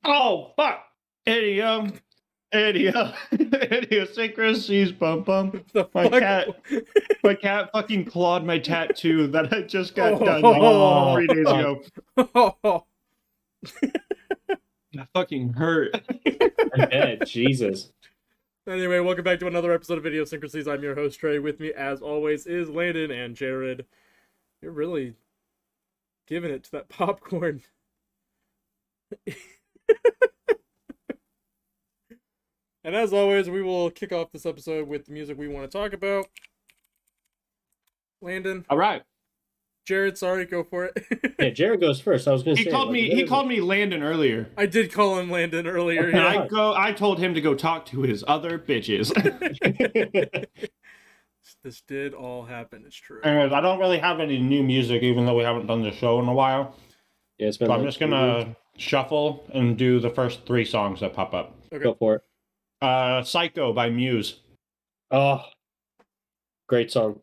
Oh, fuck. Idiosyncrasies, bum bum. The My fuck? cat fucking clawed my tattoo that I just got done Oh. 3 days ago. Oh. That fucking hurt. I'm dead. Jesus. Anyway, welcome back to another episode of Idiosyncrasies. I'm your host, Trey. With me, as always, is Landon and Jared. You're really giving it to that popcorn. And as always, we will kick off this episode with the music we want to talk about. Landon. All right. Jared, sorry, go for it. Yeah, Jared goes first. I was going to He say. called me Landon earlier. I did call him Landon earlier. And Yeah. I told him to go talk to his other bitches. This did all happen, it's true. Anyways, I don't really have any new music, even though we haven't done the show in a while. Yeah, it's been So I'm just gonna shuffle and do the first 3 songs that pop up. Okay. Go for it. Psycho by Muse. Oh, great song.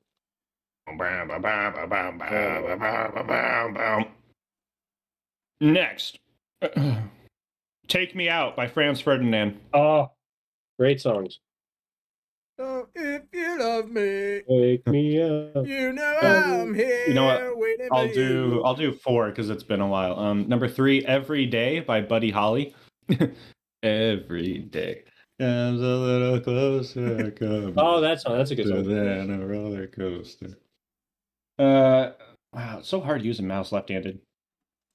Next, Take Me Out by Franz Ferdinand. Oh, great songs. So if you love me, Wake me up. you know I'm here. You know what? Waiting I'll do 4 because it's been a while. Number 3, Every Day by Buddy Holly. Every day comes a little closer. Oh, that song. That's a good song. Than a roller coaster. Wow, it's so hard using mouse left-handed.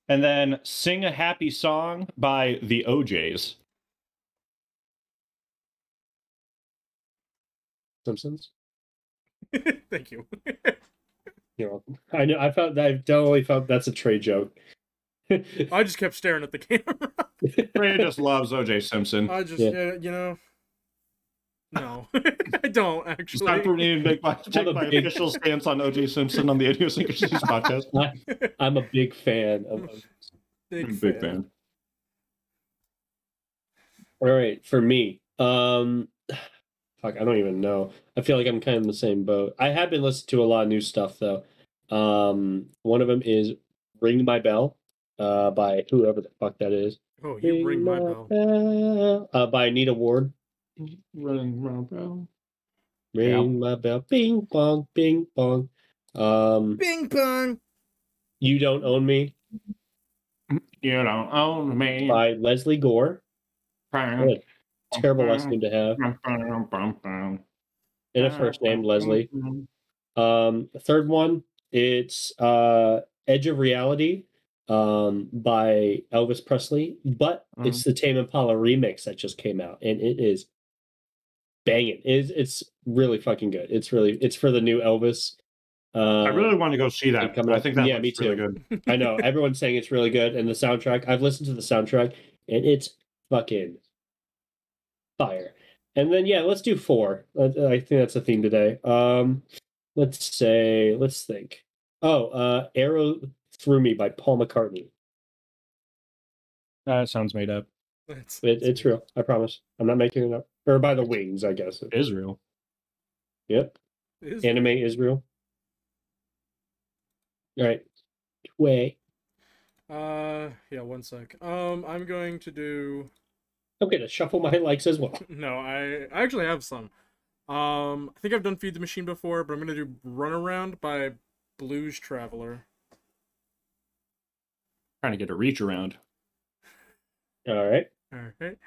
And then Sing a Happy Song by the OJs. Simpsons. Thank you. You're welcome. I know. I totally felt that's a Trey joke. I just kept staring at the camera. Ray just loves OJ Simpson. I just, Yeah. you know, no, I don't actually. It's time for me to take my big- official stance on OJ Simpson on the Idiosyncrasies podcast. I'm a big fan of. Big, I'm a big fan. All right, for me, fuck, I don't even know. I feel like I'm kind of in the same boat. I have been listening to a lot of new stuff though. One of them is "Ring My Bell," by whoever the fuck that is. Oh, you ring my bell. By Anita Ward. Ring my bell. Ring my bell, bing bong, bing bong. Bing bong. You Don't Own Me You don't own me. by Leslie Gore. What a terrible last name to have. And a first name, Leslie. The third one, it's Edge of Reality by Elvis Presley, but it's the Tame Impala remix that just came out, and it is banging. It's really fucking good. It's for the new Elvis. I really want to go see that. I think that me really too. good. I know everyone's saying it's really good, and the soundtrack. I've listened to the soundtrack, and it's fucking fire. And then let's do 4. I think that's a theme today. Let's think. Oh, Arrow Through Me by Paul McCartney. That sounds made up. It's real. I promise. I'm not making it up. Or by the Wings, I guess. Israel. Yep. Anime Israel. All right. Way. Yeah, one sec. I'm going to do. I'm gonna shuffle my likes as well. No, I actually have some. I think I've done Feed the Machine before, but I'm gonna do Runaround by Blues Traveler. Trying to get a reach around. All right. Alright.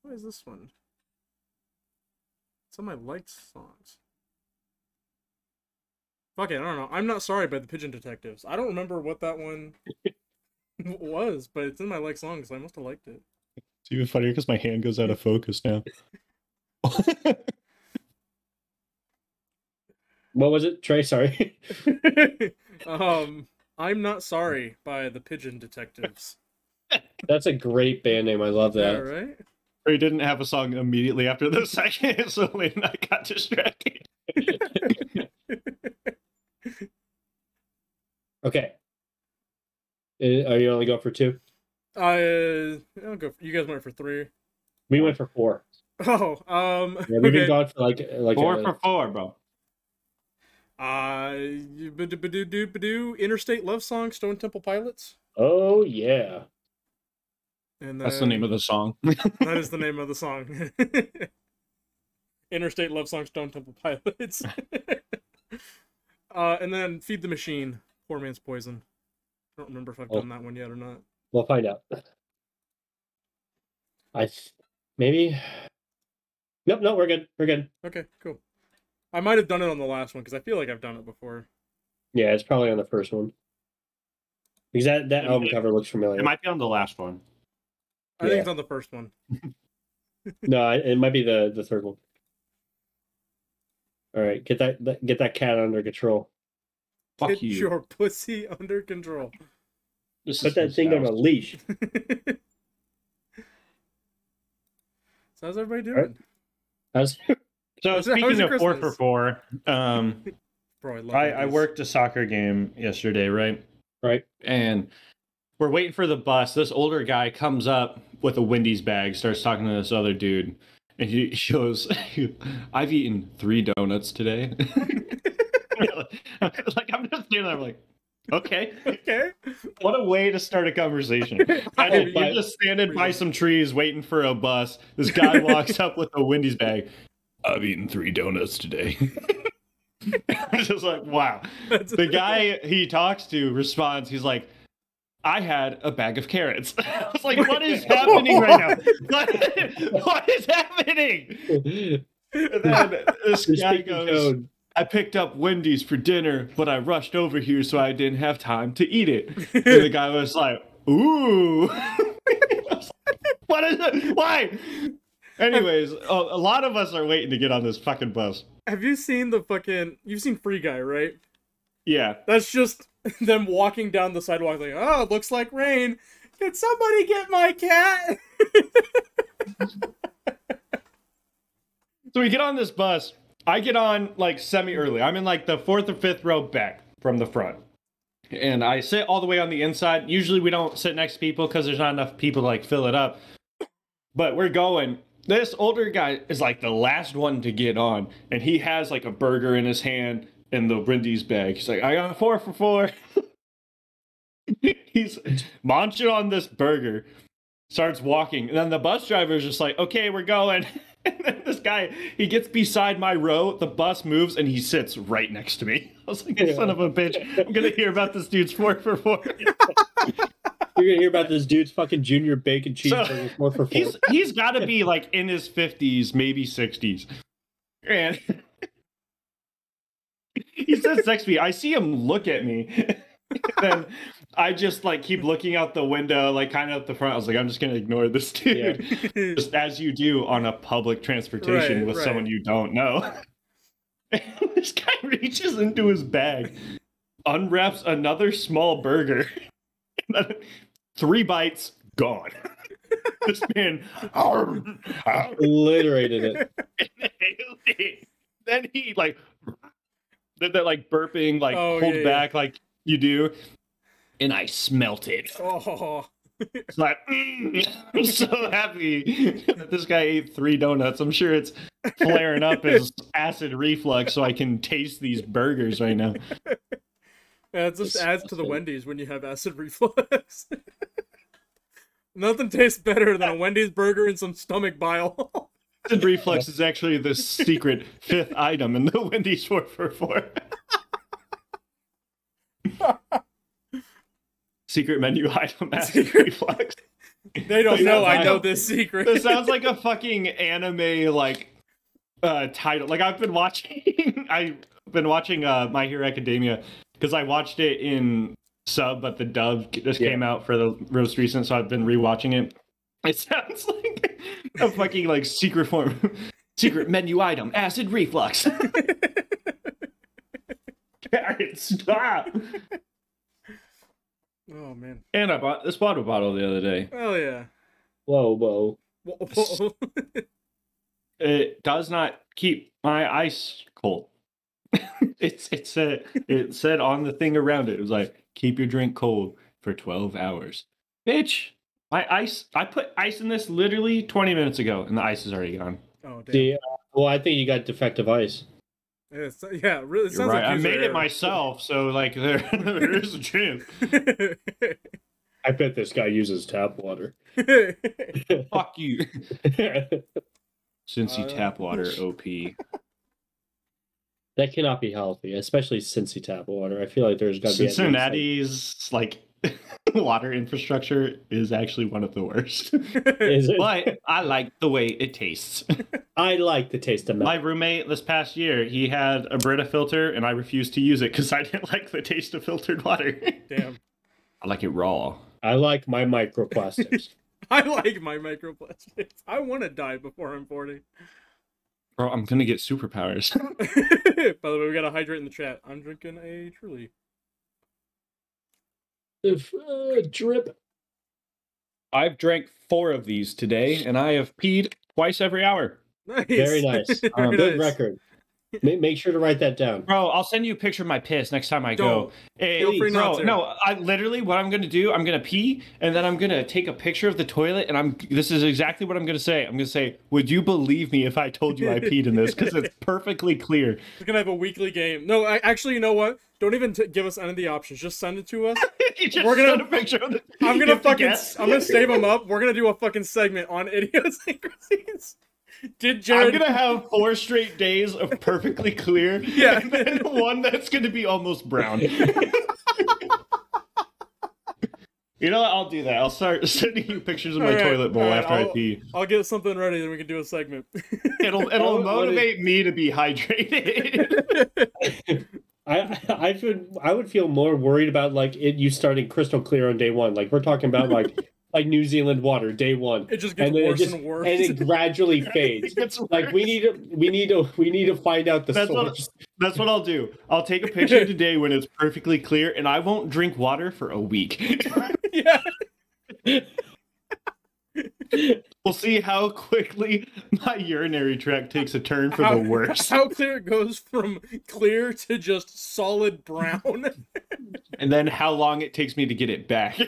What is this one? It's on my liked songs. Fuck it, I don't know. I'm Not Sorry by the Pigeon Detectives. I don't remember what that one was, but it's in my liked songs, so I must have liked it. It's even funnier because my hand goes out of focus now. What was it, Trey? Sorry. I'm Not Sorry by the Pigeon Detectives. That's a great band name. I love that. Yeah, right? We didn't have a song immediately after the second, so Lynn and I got distracted. Okay. Are you only going for 2? I'll go. You guys went for 3. We went for 4. Oh, Yeah, we've been gone for like 4 for 4, bro. Interstate Love Song, Stone Temple Pilots. Oh yeah. And that's the name of the song. That is the name of the song. Interstate Love Song, Stone Temple Pilots. And then Feed the Machine, Poor Man's Poison. I don't remember if I've done that one yet or not. We'll find out. Maybe. Nope, no, we're good. We're good. Okay, cool. I might have done it on the last one because I feel like I've done it before. Yeah, it's probably on the first one. Because that album cover looks familiar. It might be on the last one. I think it's on the first one. No, it might be the third one. All right, get that cat under control. Fuck Get you. your pussy under control. Just put that thing on a leash. So how's everybody doing? So speaking of 4 for 4, Bro, I worked a soccer game yesterday, right? Right. And we're waiting for the bus. This older guy comes up with a Wendy's bag, starts talking to this other dude, and he shows, I've eaten 3 donuts today. Like, I'm just standing there, I'm like, okay. What a way to start a conversation. You're just standing by some trees waiting for a bus. This guy walks up with a Wendy's bag. I've eaten 3 donuts today. I'm just like, wow. The guy he talks to responds, he's like, I had a bag of carrots. I was like, what is happening right now? What is happening? And then this guy goes, I picked up Wendy's for dinner, but I rushed over here so I didn't have time to eat it. And the guy was like, ooh. What is it? Why? Anyways, a lot of us are waiting to get on this fucking bus. Have you seen you've seen Free Guy, right? Yeah. That's just them walking down the sidewalk like, oh, it looks like rain. Can somebody get my cat? So we get on this bus. I get on like semi-early. I'm in like the 4th or 5th row back from the front. And I sit all the way on the inside. Usually we don't sit next to people because there's not enough people to like fill it up. But we're going. This older guy is like the last one to get on. And he has like a burger in his hand and the Wendy's bag. He's like, I got a 4 for 4. He's munching on this burger. Starts walking. And then the bus driver is just like, okay, we're going. And then this guy, he gets beside my row, the bus moves, and he sits right next to me. I was like, son of a bitch, I'm going to hear about this dude's 4 for 4. You're going to hear about this dude's fucking junior bacon cheeseburger 4 for 4. He's got to be like in his 50s, maybe 60s. And he sits next to me. I see him look at me. Then I just like keep looking out the window, like kind of at the front. I was like, I'm just gonna ignore this dude, just as you do on a public transportation with someone you don't know. And this guy reaches into his bag, unwraps another small burger, and then 3 bites, gone. This man obliterated it. Then he like that like burping, like pulled back, like you do, and I smelt it. Oh, it's like I'm so happy that this guy ate 3 donuts. I'm sure it's flaring up his acid reflux, so I can taste these burgers right now. Yeah, it just adds to the Wendy's when you have acid reflux. Nothing tastes better than a Wendy's burger and some stomach bile. Acid reflux is actually the secret 5th item in the Wendy's 4 for 4. Secret menu item, acid reflux. They don't know I know this secret. This sounds like a fucking anime like title. Like I've been watching My Hero Academia because I watched it in sub, but the dub just came out for the most recent, so I've been rewatching it. It sounds like a fucking like secret menu item, acid reflux. Alright, stop. Oh man. And I bought this water bottle the other day. Oh yeah. Whoa. It does not keep my ice cold. It said on the thing around it. It was like, keep your drink cold for 12 hours. Bitch, I put ice in this literally 20 minutes ago, and the ice is already gone. Oh damn. Well, I think you got defective ice. Yeah, really. It sounds right. like I made error. it myself, so like there is a chance. I bet this guy uses tap water. Fuck you. Cincy tap water, OP. That cannot be healthy, especially Cincy tap water. I feel like there's got to be Cincinnati's like water infrastructure is actually one of the worst. Is it? But I like the way it tastes. I like the taste of milk. My roommate this past year, he had a Brita filter, and I refused to use it because I didn't like the taste of filtered water. Damn. I like it raw. I like my microplastics. I like my microplastics. I want to die before I'm 40. Bro, I'm gonna get superpowers. By the way, we gotta hydrate in the chat. I'm drinking a Truly. Drip. I've drank 4 of these today, and I have peed twice every hour. Nice. Very nice. Good record. Make sure to write that down. Bro, I'll send you a picture of my piss next time I go. Hey, feel free not to. No, I literally what I'm gonna do, I'm gonna pee, and then I'm gonna take a picture of the toilet, and this is exactly what I'm gonna say. I'm gonna say, would you believe me if I told you I peed in this? Because it's perfectly clear. We're gonna have a weekly game. No, actually, you know what? Don't even give us any of the options. Just send it to us. We're gonna send a picture of the. I'm gonna save them up. We're gonna do a fucking segment on idiosyncrasies. I'm gonna have 4 straight days of perfectly clear, yeah, and then one that's gonna be almost brown. You know what? I'll do that. I'll start sending you pictures of my toilet bowl after I pee. I'll get something ready, then we can do a segment. It'll motivate me to be hydrated. I would feel more worried about like you starting crystal clear on day 1. Like we're talking about like New Zealand water day 1. It just gets worse and worse, and it gradually fades. Like we need to find out the source. That's what I'll do. I'll take a picture today when it's perfectly clear, and I won't drink water for a week. Yeah. We'll see how quickly my urinary tract takes a turn for the worst. How clear it goes from clear to just solid brown. And then how long it takes me to get it back.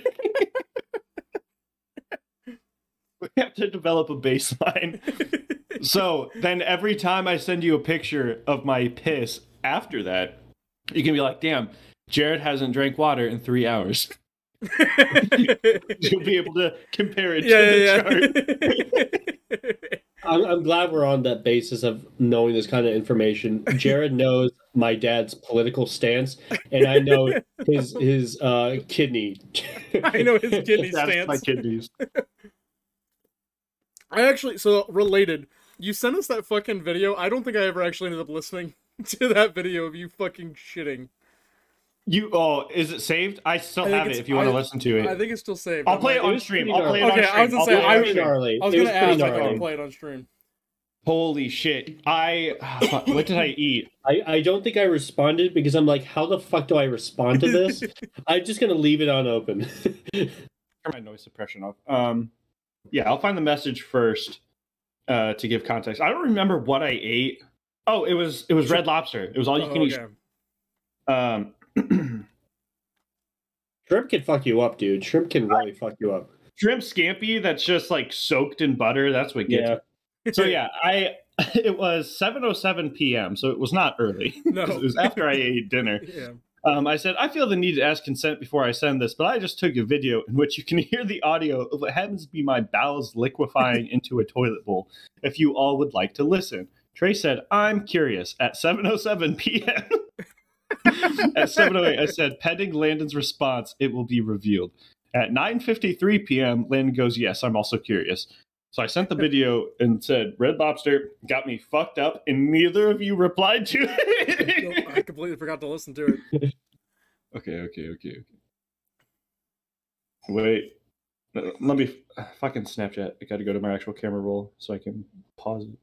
We have to develop a baseline. So then every time I send you a picture of my piss after that, you can be like, damn, Jared hasn't drank water in 3 hours. You'll be able to compare it to the chart. I'm glad we're on that basis of knowing this kind of information. Jared knows my dad's political stance, and I know his kidney. I know his kidney stance. My kidneys. I actually, so related, you sent us that fucking video. I don't think I ever actually ended up listening to that video of you fucking shitting. Is it saved? I still have it if you want to listen to it. I think it's still saved. I'll play it on stream. I was gonna say, I was gonna ask if I can play it on stream. Holy shit. What did I eat? I don't think I responded because I'm like, how the fuck do I respond to this? I'm just gonna leave it unopened. Turn my noise suppression off. Yeah, I'll find the message first to give context. I don't remember what I ate. Oh, it was Red Lobster. It was all you can eat. Shrimp can fuck you up, dude. Shrimp can really fuck you up. Shrimp scampi that's just like soaked in butter. That's what gets me. So yeah, it was 7:07 p.m. So it was not early. No, it was after I ate dinner. Yeah. I said, I feel the need to ask consent before I send this, but I just took a video in which you can hear the audio of what happens to be my bowels liquefying into a toilet bowl. If you all would like to listen. Trey said, I'm curious. At 7:07 p.m. At 7:08, I said, pending Landon's response, it will be revealed. At 9:53 p.m., Landon goes, yes, I'm also curious. So I sent the video and said, Red Lobster got me fucked up, and neither of you replied to it. Nope, I completely forgot to listen to it. Okay. Wait. Let me fucking Snapchat. I gotta go to my actual camera roll so I can pause it.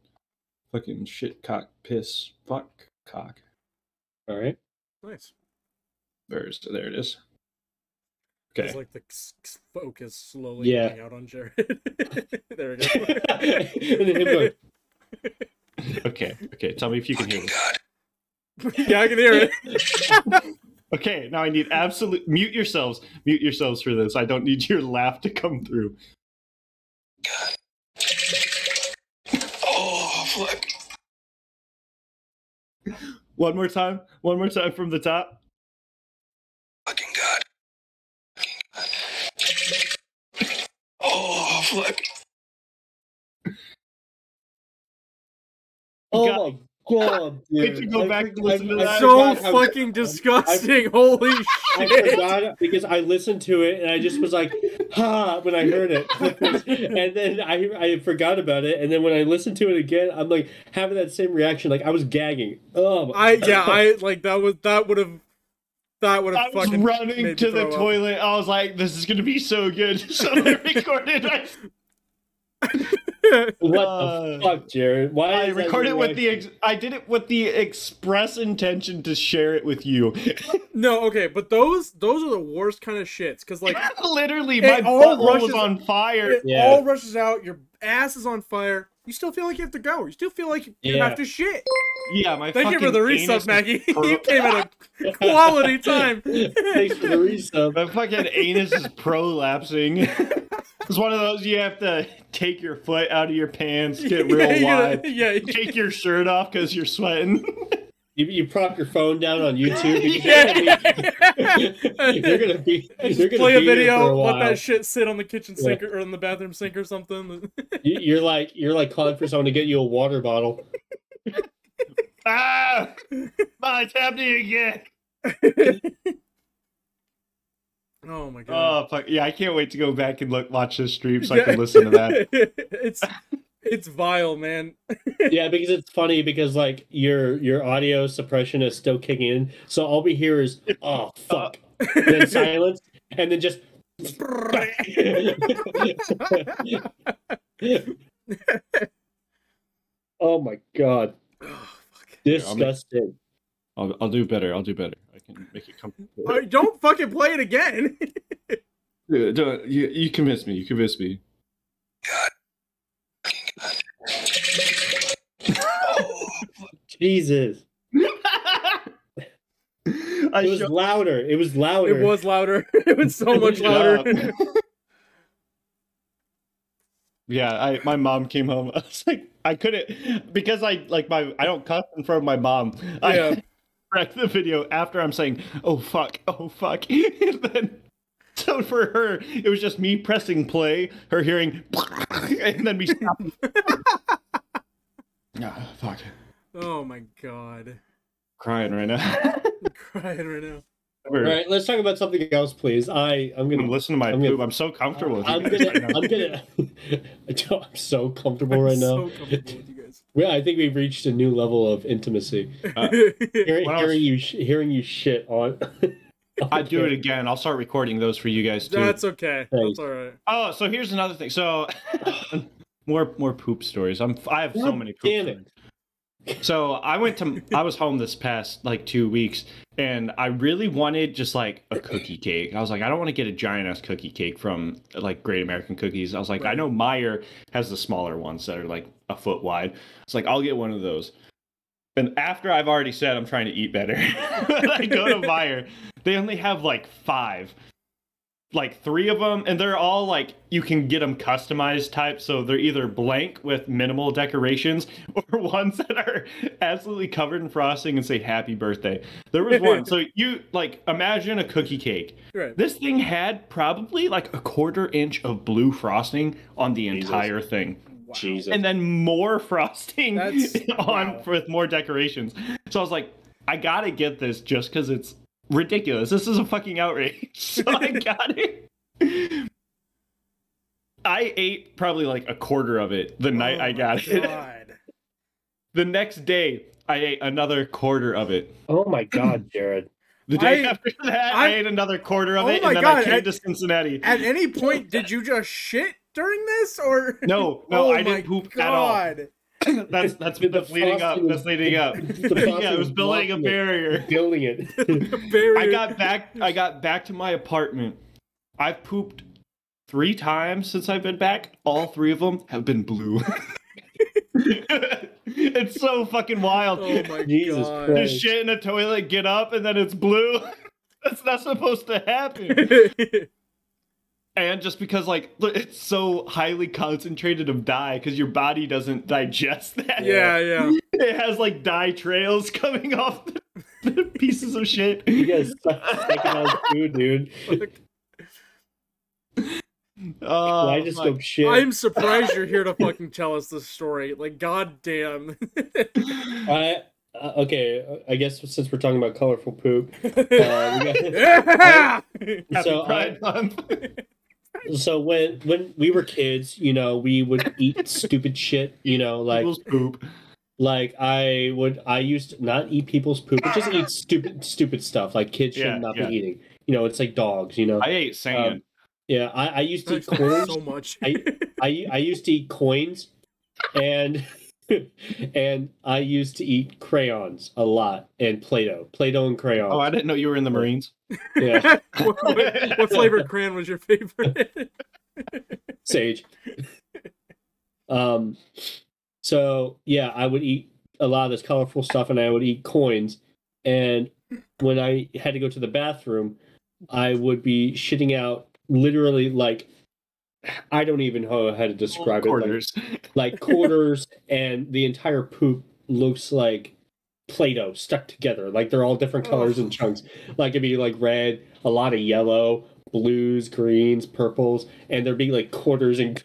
Fucking shit, cock, piss, fuck, cock. All right. Nice. There it is. Okay. It's like the focus slowly going out on Jared. There we go. Okay. Tell me if you can hear this. Yeah, I can hear it. Okay, now I need absolute mute yourselves for this. I don't need your laugh to come through. Oh, fuck. One more time. One more time from the top. Fucking God. Oh, fuck. Oh my God, Wait dude. to go back and listen to that. So fucking disgusting. Holy I shit. forgot it because I listened to it and I just was like, ha, when I heard it. And then I forgot about it. And then when I listened to it again, I'm like having that same reaction. Like I was gagging. Oh my I like that would have I was running to the toilet. I was like, this is going to be so good. So I recorded. What the fuck, Jared? Why I recorded with I did it with the express intention to share it with you. No, okay, but those are the worst kind of shits because like literally my butthole was on fire. It all rushes out. Your ass is on fire. You still feel like you have to go. You still feel like you have to shit. Yeah, my Thank you for the resub, Maggie. You came at a quality time. Thanks for the resub. My fucking anus is prolapsing. It's one of those you have to take your foot out of your pants, get real wide, take your shirt off because you're sweating. You prop your phone down on YouTube. You're gonna be. Play a video. Let that shit sit on the kitchen sink or in the bathroom sink or something. You're like calling for someone to get you a water bottle. Ah, it's happening again. Oh my God. Oh fuck yeah! I can't wait to go back and watch this stream so I can listen to that. It's vile, man. Yeah, because it's funny because like your audio suppression is still kicking in, so all we hear is oh fuck, then silence, and then just. Oh my God! Oh, fuck. Disgusting. I'll do better. I'll do better. I can make it come. Don't fucking play it again. You convinced me. You convinced me. God. Oh, Jesus. It was louder. It was louder. It was louder. It was so much louder. Yeah, my mom came home. I was like, I couldn't because I don't cuss in front of my mom. I wrecked the video after I'm saying, "Oh fuck, oh fuck," and then so for her it was just me pressing play, her hearing, and then me stopping. Ah, fuck. Oh my God. Crying right now. I'm crying right now. All right, let's talk about something else, please. I'm gonna listen to my poop. I'm so comfortable with you guys. I'm so comfortable right now. So comfortable with you guys. Well, I think we've reached a new level of intimacy. Hearing you shit on. I'd do it again. I'll start recording those for you guys too. That's okay. That's all right. Oh, so here's another thing. So more poop stories. I have so many poop stories. So I was home this past like 2 weeks, and I really wanted just like a cookie cake. I was like, I don't want to get a giant ass cookie cake from like Great American Cookies. I was like, I know Meyer has the smaller ones that are like a foot wide. It's like, I'll get one of those. And after I've already said I'm trying to eat better, I go to Meyer. They only have like 5. Like 3 of them, and they're all like you can get them customized type, so they're either blank with minimal decorations or ones that are absolutely covered in frosting and say happy birthday. There was one, so you like imagine a cookie cake. Right. This thing had probably like a 1/4 inch of blue frosting on the entire thing. Wow. Jesus. And then more frosting with more decorations. So I was like, I gotta get this just because it's ridiculous. This is a fucking outrage. So I got it. I ate probably like a 1/4 of it the night I got it. The next day, I ate another 1/4 of it. Oh my God, Jared. The day after that, I ate another 1/4 of it, and then I came to Cincinnati. At any point, did you just shit during this, or no, I didn't poop at all. That's leading up. That's leading up. Yeah, it was building a barrier. Building it. I got back to my apartment. I've pooped 3 times since I've been back. All 3 of them have been blue. It's so fucking wild. Oh my Jesus God. Christ. Just shit in a toilet, get up, and then it's blue. That's not supposed to happen. And just because, like, it's so highly concentrated of dye, because your body doesn't digest that. Yeah. It has, like, dye trails coming off the pieces of shit. You guys sucking on food, dude. Kaleidoscope shit. I'm surprised you're here to fucking tell us this story. Like, goddamn. Okay, I guess since we're talking about colorful poop, so when we were kids, you know, we would eat stupid shit, you know, like people's poop. Like I used to not eat people's poop, but just eat stupid stuff like kids should not be eating. You know, it's like dogs. You know, I ate sand. Yeah, I used to eat coins so much. I used to eat coins, and and I used to eat crayons a lot and Play-Doh and crayons. Oh, I didn't know you were in the Marines. Yeah. What flavored crayon was your favorite? Sage. So yeah, I would eat a lot of this colorful stuff, and I would eat coins. And when I had to go to the bathroom, I would be shitting out literally like, I don't even know how to describe quarters. it. Like quarters, and the entire poop looks like Play-Doh stuck together. Like they're all different colors and chunks. Like it'd be like red, a lot of yellow, blues, greens, purples, and there'd be like quarters and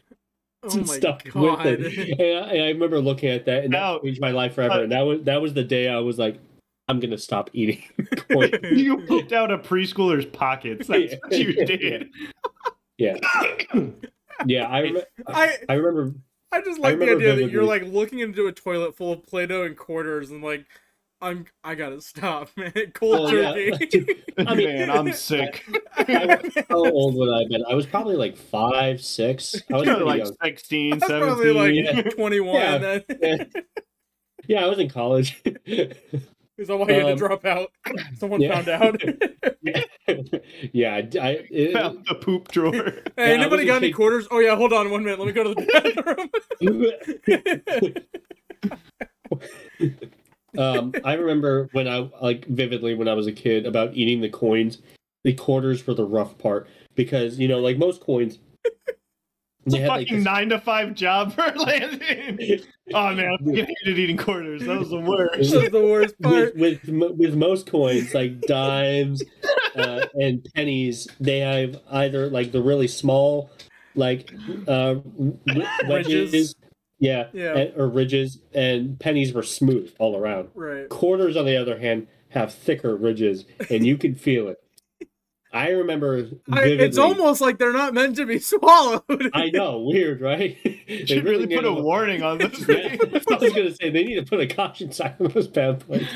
stuff with it. And I remember looking at that, and that changed my life forever. And that was the day I was like, I'm gonna stop eating. You pooped out a preschooler's pockets. That's what you did. Yeah. Yeah, I remember. I just like the idea that you're like looking into a toilet full of Play-Doh and quarters, and like, I gotta stop, man. Cold turkey. Yeah. I mean, man, I'm sick. How old would I have been? I was probably like 5, 6. I was like young. 16, 17. Probably like 21. Yeah, I was in college. Is that why you had to drop out? Someone found out. Yeah, I found the poop drawer. Hey, anybody got any quarters? Oh yeah, hold on 1 minute. Let me go to the bathroom. I remember when vividly when I was a kid about eating the coins. The quarters were the rough part because like most coins. It's a fucking 9-to-5 job for Landon. Oh man, I hated eating quarters. That was the worst. That was the worst part. With most coins, like dimes and pennies, they have either like the really small, like wedges, or ridges, and pennies were smooth all around. Right. Quarters, on the other hand, have thicker ridges, and you can feel it. I remember vividly. It's almost like they're not meant to be swallowed. I know, weird, right? They should really put a warning on this thing. I was going to say, they need to put a caution sign on those bad boys.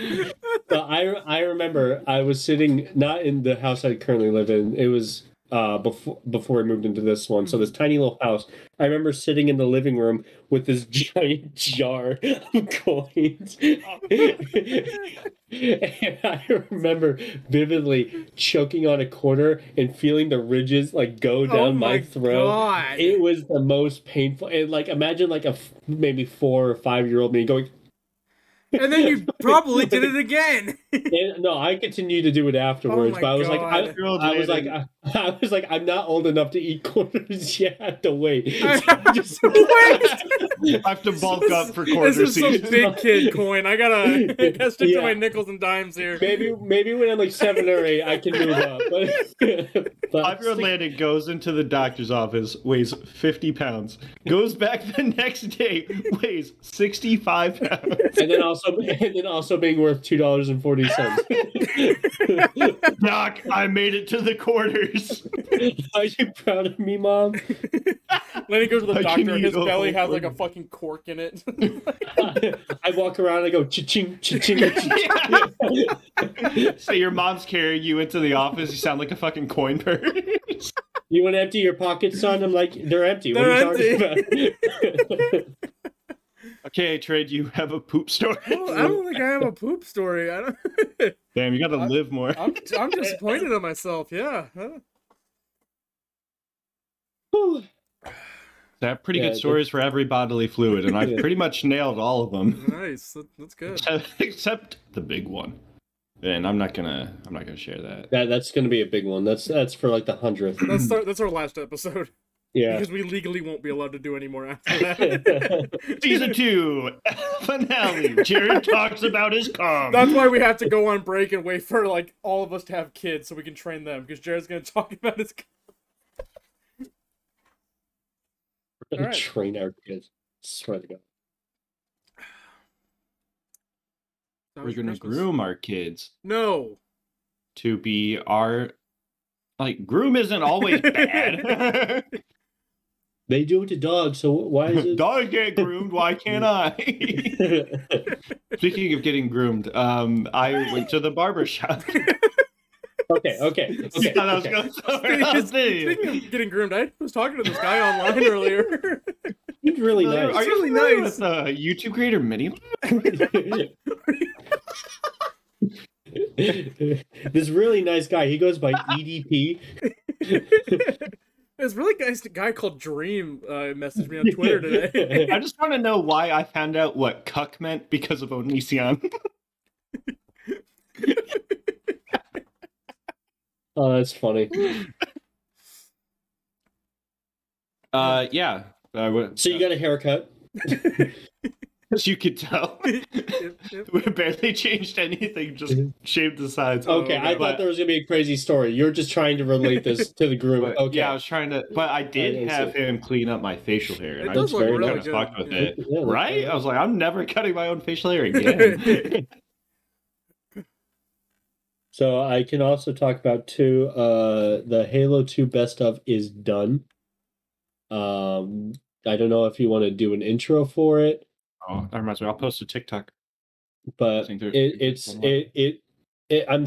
But I remember I was sitting, not in the house I currently live in, it was before I moved into this one, so this tiny little house. I remember sitting in the living room with this giant jar of coins. And I remember vividly choking on a quarter and feeling the ridges like go down my throat. God. It was the most painful. And like imagine like a maybe 4 or 5-year-old me going. And then you probably did it again. No, I continued to do it afterwards. But I was I was like, I'm not old enough to eat quarters yet. I have to wait. I have to bulk up for quarter This is season. some big kid coin. I gotta stick to my nickels and dimes here. Maybe when I'm like 7 or 8, I can move up. But 5-year-old Landon goes into the doctor's office, weighs 50 pounds, goes back the next day, weighs 65 pounds, and then also being worth $2.40. Doc, I made it to the quarters. Are you proud of me, Mom? Then he goes to the doctor, and his belly has like a fucking cork in it. I walk around and I go cha-ching, cha-ching, cha-ching. So your mom's carrying you into the office. You sound like a fucking coin purse. You want to empty your pockets, son? I'm like, they're empty. What are you talking about? Okay, Trade, you have a poop story. I don't think I have a poop story. I don't. Damn, you gotta live more. I'm disappointed in myself. Yeah. I have pretty good stories for every bodily fluid, and I've pretty much nailed all of them. Nice. That's good. Except the big one. then I'm not gonna share that. That's gonna be a big one. That's for like the 100th. That's our last episode. Yeah, because we legally won't be allowed to do any more after that. Season 2 finale. Jared talks about his cum. That's why we have to go on break and wait for like all of us to have kids so we can train them because Jared's gonna talk about his cum. We're gonna train our kids. Swear to God. We're gonna groom our kids. No. To be our groom isn't always bad. They do it to dogs, so why is it? Dog get groomed, why can't I? Speaking of getting groomed, I went to the barber shop. Okay. Speaking of getting groomed, I was talking to this guy online earlier. He's really nice. Are you really nice? With YouTube creator Mini? This really nice guy. He goes by EDP. This really nice guy called Dream messaged me on Twitter today. I just want to know why I found out what cuck meant because of Onision. Oh, that's funny. Yeah. So you got a haircut? As you could tell, Yep. we barely changed anything, just shaved the sides. Okay, I thought there was gonna be a crazy story. You're just trying to relate this to the groom. Okay, yeah, I was trying to, but I did have him clean up my facial hair, and It does look really kind of good. fucked with it, Yeah, right? I was like, I'm never cutting my own facial hair again. So I can also talk about too. The Halo 2 best of is done. I don't know if you want to do an intro for it. Oh, that reminds me. I'll post a TikTok. But I'm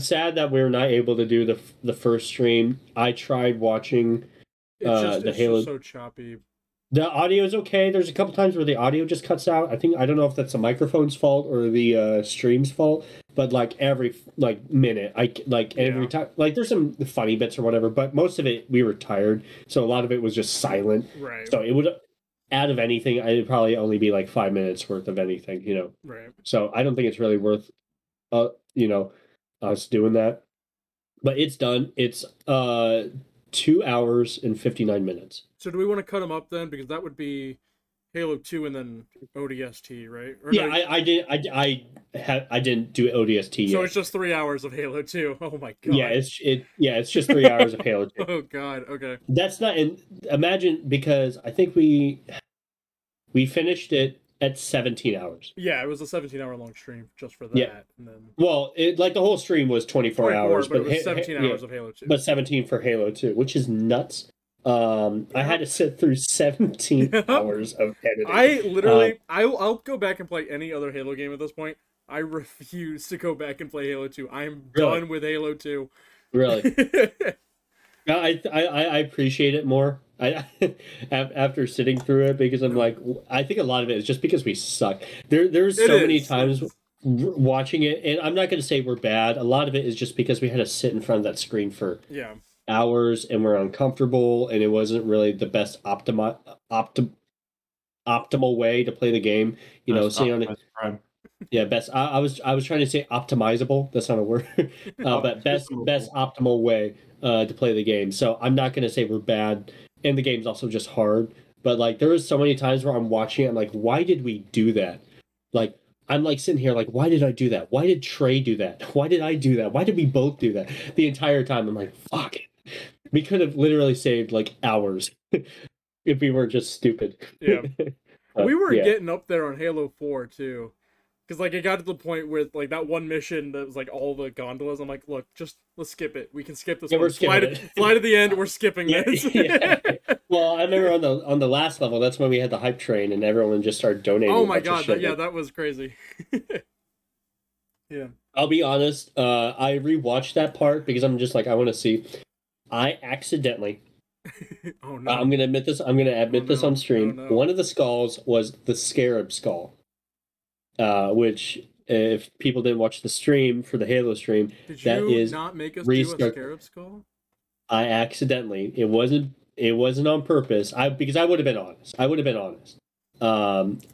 sad that we're not able to do the first stream. I tried watching It's Halo. just so choppy. The audio is okay. There's a couple times where the audio just cuts out. I don't know if that's the microphone's fault or the stream's fault. But every minute, every time, there's some funny bits or whatever. But most of it we were tired, so a lot of it was just silent. Right. So it would. Out of anything, it'd probably only be 5 minutes worth of anything, Right. So I don't think it's really worth, us doing that. But it's done. It's 2 hours and 59 minutes. So do we want to cut them up then? Because that would be Halo 2 and then ODST, right? Or Yeah, no, I didn't do ODST yet. So it's just 3 hours of Halo 2. Oh my god. Yeah, it's just 3 hours of Halo 2. Oh god. Okay. That's not. And imagine, because I think we finished it at 17 hours. Yeah, it was a 17-hour long stream just for that. Yeah. And then Well, the whole stream was 24 hours, but it was 17 hours of Halo 2. But 17 for Halo 2, which is nuts. I had to sit through 17 hours of editing. I literally, I'll go back and play any other Halo game at this point. I refuse to go back and play Halo 2. I'm Really? done with Halo 2. Really? No, I appreciate it more after sitting through it, because I'm I think a lot of it is just because we suck. There's so many times watching it, and I'm not going to say we're bad. A lot of it is just because we had to sit in front of that screen for hours, and we're uncomfortable, and it wasn't really the best optimal way to play the game. Best. I was trying to say optimizable. That's not a word. But best optimal way to play the game. So I'm not going to say we're bad, and the game's also just hard. But there was so many times where I'm watching it, I'm like, why did we do that? I'm sitting here why did I do that? Why did Trey do that? Why did I do that? Why did we both do that? The entire time I'm like, fuck it. We could have literally saved hours if we weren't just stupid. Yeah. We were getting up there on Halo 4 too. Because it got to the point where that one mission that was all the gondolas. I'm like, look, let's skip it. We can skip this. We're skipping fly to the end. We're skipping this. Well, I remember on the last level, that's when we had the hype train and everyone just started donating. Oh my god, that was crazy. Yeah. I'll be honest. I rewatched that part because I'm just I want to see. I accidentally. Oh no! I'm gonna admit this. I'm gonna admit this on stream. Oh, no. One of the skulls was the Scarab skull. Which, if people didn't watch the stream for the Halo stream, Did you not make us do a Scarab skull? I accidentally. It wasn't on purpose. Because I would have been honest.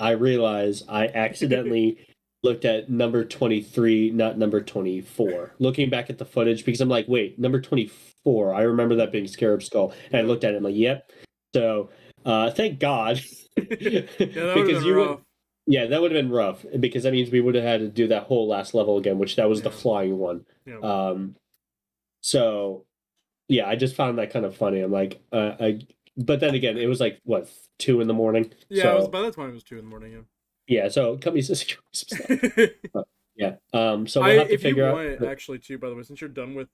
I realized I accidentally looked at number 23, not number 24. Looking back at the footage, because I'm like, wait, number 24. I remember that being Scarab Skull. And I looked at it, I'm like, yep. So, thank God. Because yeah, that would have been rough, because that means we would have had to do that whole last level again, which that was the flying one. Yeah. So, yeah, I just found that kind of funny. I'm like, but then again, it was like, what, 2 in the morning? Yeah, so, it was, by that time it was 2 in the morning, yeah. Yeah, so cut me some stuff. Yeah. So we'll have to figure out. If you want, actually, too, by the way, since you're done with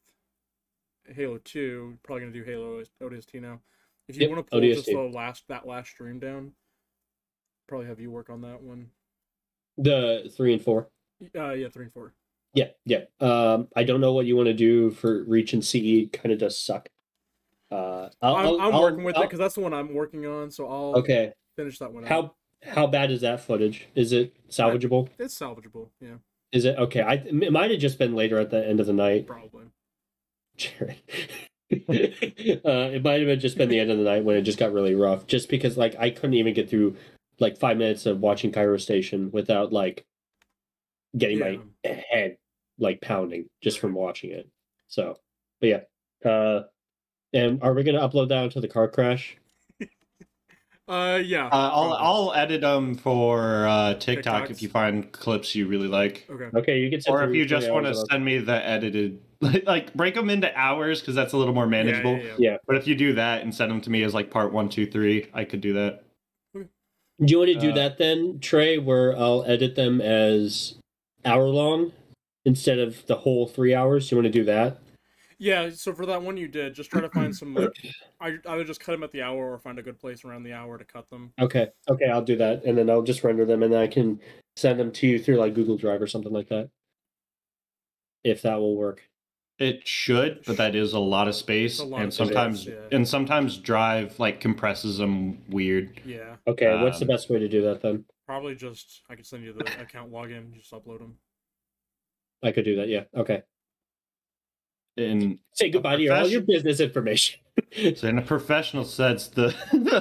Halo 2, you're probably gonna do Halo ODST now. If you want to pull just that last stream down, probably have you work on that one. The 3 and 4. Yeah, 3 and 4. Yeah. I don't know what you want to do for Reach and CE. Kind of does suck. I'm working with it because that's the one I'm working on. So I'll finish that one. How bad is that footage? Is it salvageable? It's salvageable. Yeah. Is it okay? It might have just been later at the end of the night. Probably. Jared. It might have just been the end of the night when it just got really rough. Just because like I couldn't even get through like 5 minutes of watching Cairo Station without like getting my head like pounding just from watching it. So, but yeah. And are we gonna upload that onto the car crash? Yeah. I'll edit them for TikTok TikToks? If you find clips you really like. Okay, you can. Or if you just want to send me the edited, like break them into hours because that's a little more manageable. Yeah. But if you do that and send them to me as like part 1, 2, 3, I could do that. Do you want to do that then, Trey? Where I'll edit them as hour long instead of the whole 3 hours. Do you want to do that? Yeah, so for that one you did, just try to find some, like, I would just cut them at the hour or find a good place around the hour to cut them. Okay, I'll do that, and then I'll just render them, and then I can send them to you through, like, Google Drive or something like that. If that will work. It should, but that is a lot of space, and sometimes Drive, like, compresses them weird. Yeah. Okay, what's the best way to do that, then? Probably just, I could send you the account login, just upload them. I could do that, yeah, okay. Say goodbye to all your business information. So in a professional sense, the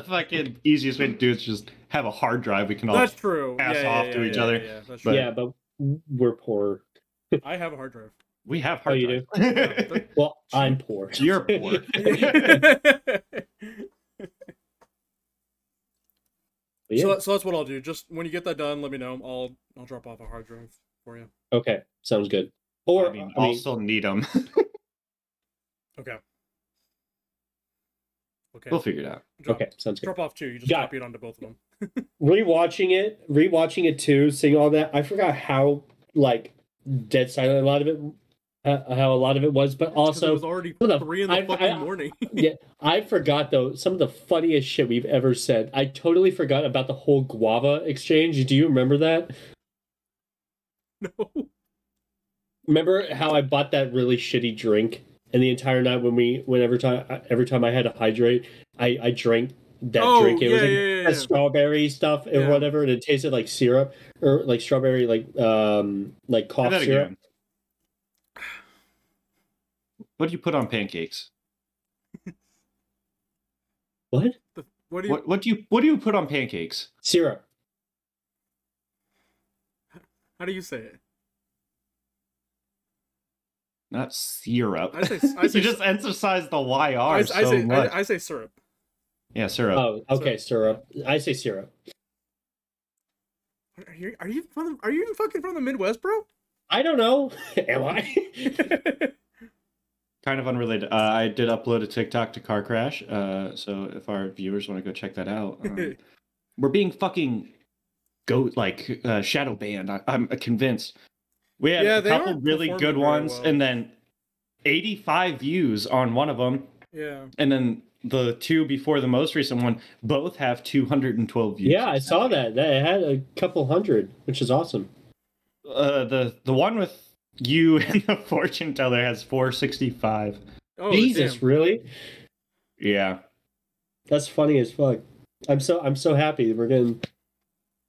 fucking easiest way to do it is just have a hard drive we can all pass off to each other. Yeah, that's true. Yeah, but we're poor. I have a hard drive. We have hard drives. You do? Well, I'm poor. You're poor. So that's what I'll do. Just when you get that done, let me know. I'll drop off a hard drive for you. Okay, sounds good. Or I'll still need them. Okay. We'll figure it out. Sounds good. Drop off 2. You just copy it onto both of them. Rewatching it too, seeing all that, I forgot how like dead silent a lot of it was, but also it was already 3 in the fucking morning. Yeah, I forgot though some of the funniest shit we've ever said. I totally forgot about the whole guava exchange. Do you remember that? No. Remember how I bought that really shitty drink, and the entire night every time I had to hydrate, I drank that drink. It was like strawberry stuff or whatever, and it tasted like syrup or like strawberry, like cough syrup. Again. What do you put on pancakes? What? What do you put on pancakes? Syrup. How do you say it? Not syrup. I say you just emphasize the YR so much. I say syrup. Yeah, syrup. Oh, okay, syrup. I say syrup. Are you fucking from the Midwest, bro? I don't know. Am I? Kind of unrelated. I did upload a TikTok to Car Crash. So if our viewers want to go check that out, we're being fucking shadow banned. I'm convinced. We had a couple really good ones, and then 85 views on one of them. Yeah. And then the 2 before the most recent one both have 212 views. Yeah, I saw that. It had a couple hundred, which is awesome. The one with you and the fortune teller has 465. Oh, Jesus, damn. Really? Yeah. That's funny as fuck. I'm so happy we're getting.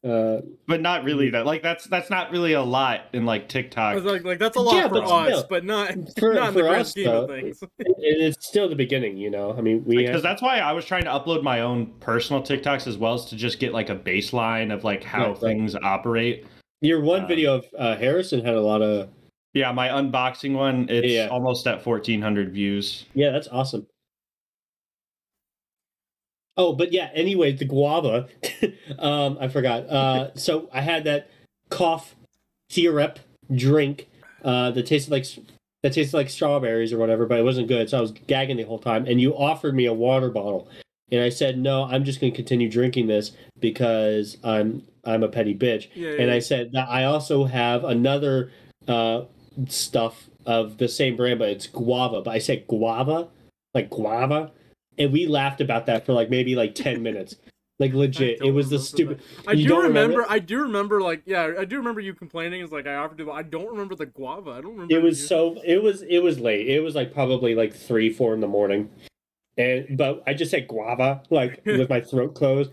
But not really that. Like that's not really a lot in like TikTok. Like that's a lot for us, but not for the grand us, scheme of things. It's still the beginning, you know. I mean, because that's why I was trying to upload my own personal TikToks as well, as to just get like a baseline of like how things operate. Your one video of Harrison had a lot of... Yeah, my unboxing one, it's almost at 1,400 views. Yeah, that's awesome. Oh, but yeah, anyway, the guava. I forgot. So I had that cough syrup drink that tasted like strawberries or whatever, but it wasn't good, so I was gagging the whole time. And you offered me a water bottle. And I said, no, I'm just going to continue drinking this because I'm a petty bitch. And I said that I also have another stuff of the same brand, but it's guava. But I said guava, like guava, and we laughed about that for maybe 10 minutes. Like legit, it was the stupid. I do remember. I do remember you complaining. It's like I offered to. I don't remember the guava. I don't remember. It was It was late. It was probably 3-4 in the morning. But I just said guava, with my throat closed,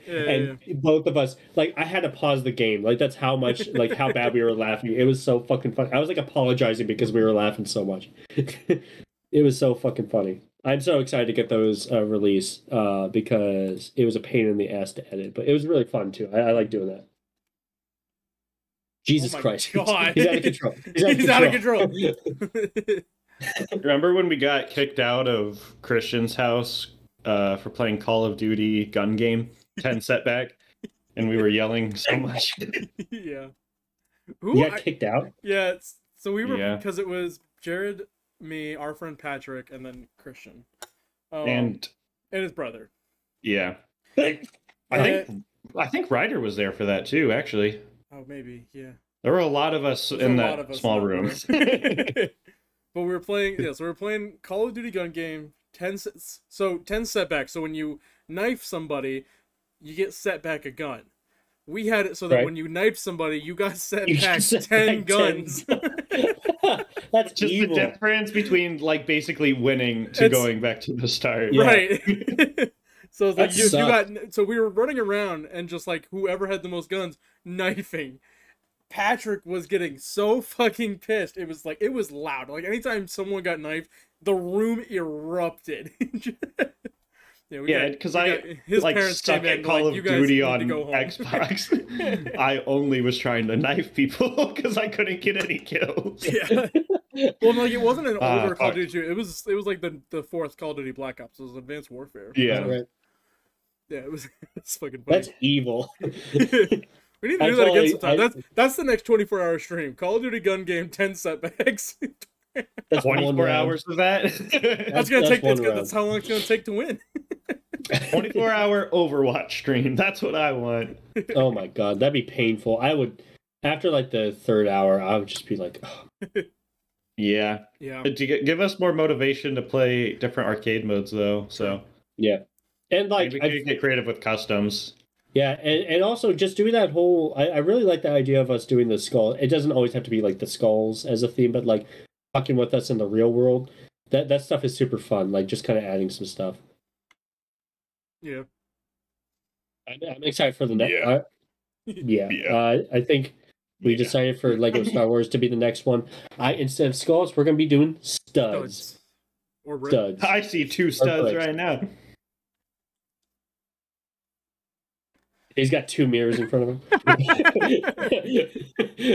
both of us, I had to pause the game. That's how much, how bad we were laughing. It was so fucking funny. I was apologizing because we were laughing so much. It was so fucking funny. I'm so excited to get those released because it was a pain in the ass to edit, but it was really fun too. I like doing that. Jesus Christ! God. He's out of control. He's out of control. Remember when we got kicked out of Christian's house for playing Call of Duty gun game 10 setback, and we were yelling so much? Yeah. You got kicked out? Yeah. So we were because it was Jared, me, our friend Patrick, and then Christian, and his brother. Yeah. I think Ryder was there for that too. Actually. Oh, maybe. Yeah. There were a lot of us in that small room. But we were playing, so we were playing Call of Duty gun game, 10 setbacks. So when you knife somebody, you get set back a gun. We had it so that when you knife somebody, you got set back 10 guns. That's just evil. The difference between basically winning to going back to the start. Right. So it's you got, so we were running around and just whoever had the most guns, knifing. Patrick was getting so fucking pissed. It was loud. Anytime someone got knifed, the room erupted. Because his parents suck at Call of Duty on Xbox. I only was trying to knife people because I couldn't get any kills. Yeah. Well, it wasn't an older Call of Duty. It was the fourth Call of Duty Black Ops. It was Advanced Warfare. Yeah. Right. Yeah, it's fucking funny. That's evil. We need to do that again sometime. That's the next 24-hour stream. Call of Duty gun game, 10 setbacks. That's 24 hours of that. That's how long it's gonna take to win. 24-hour Overwatch stream. That's what I want. Oh my god, that'd be painful. I would, after the third hour, I would just be like, oh. Yeah. To give us more motivation to play different arcade modes, though. So yeah, and we could get creative with customs. Yeah, and also just doing that whole... I really like the idea of us doing the skull. It doesn't always have to be the skulls as a theme, but fucking with us in the real world. That stuff is super fun. Just kind of adding some stuff. Yeah. I'm excited for the next... I think we decided for Lego Star Wars to be the next one. Instead of skulls, we're going to be doing studs. Or studs. I see 2 studs right now. He's got 2 mirrors in front of him.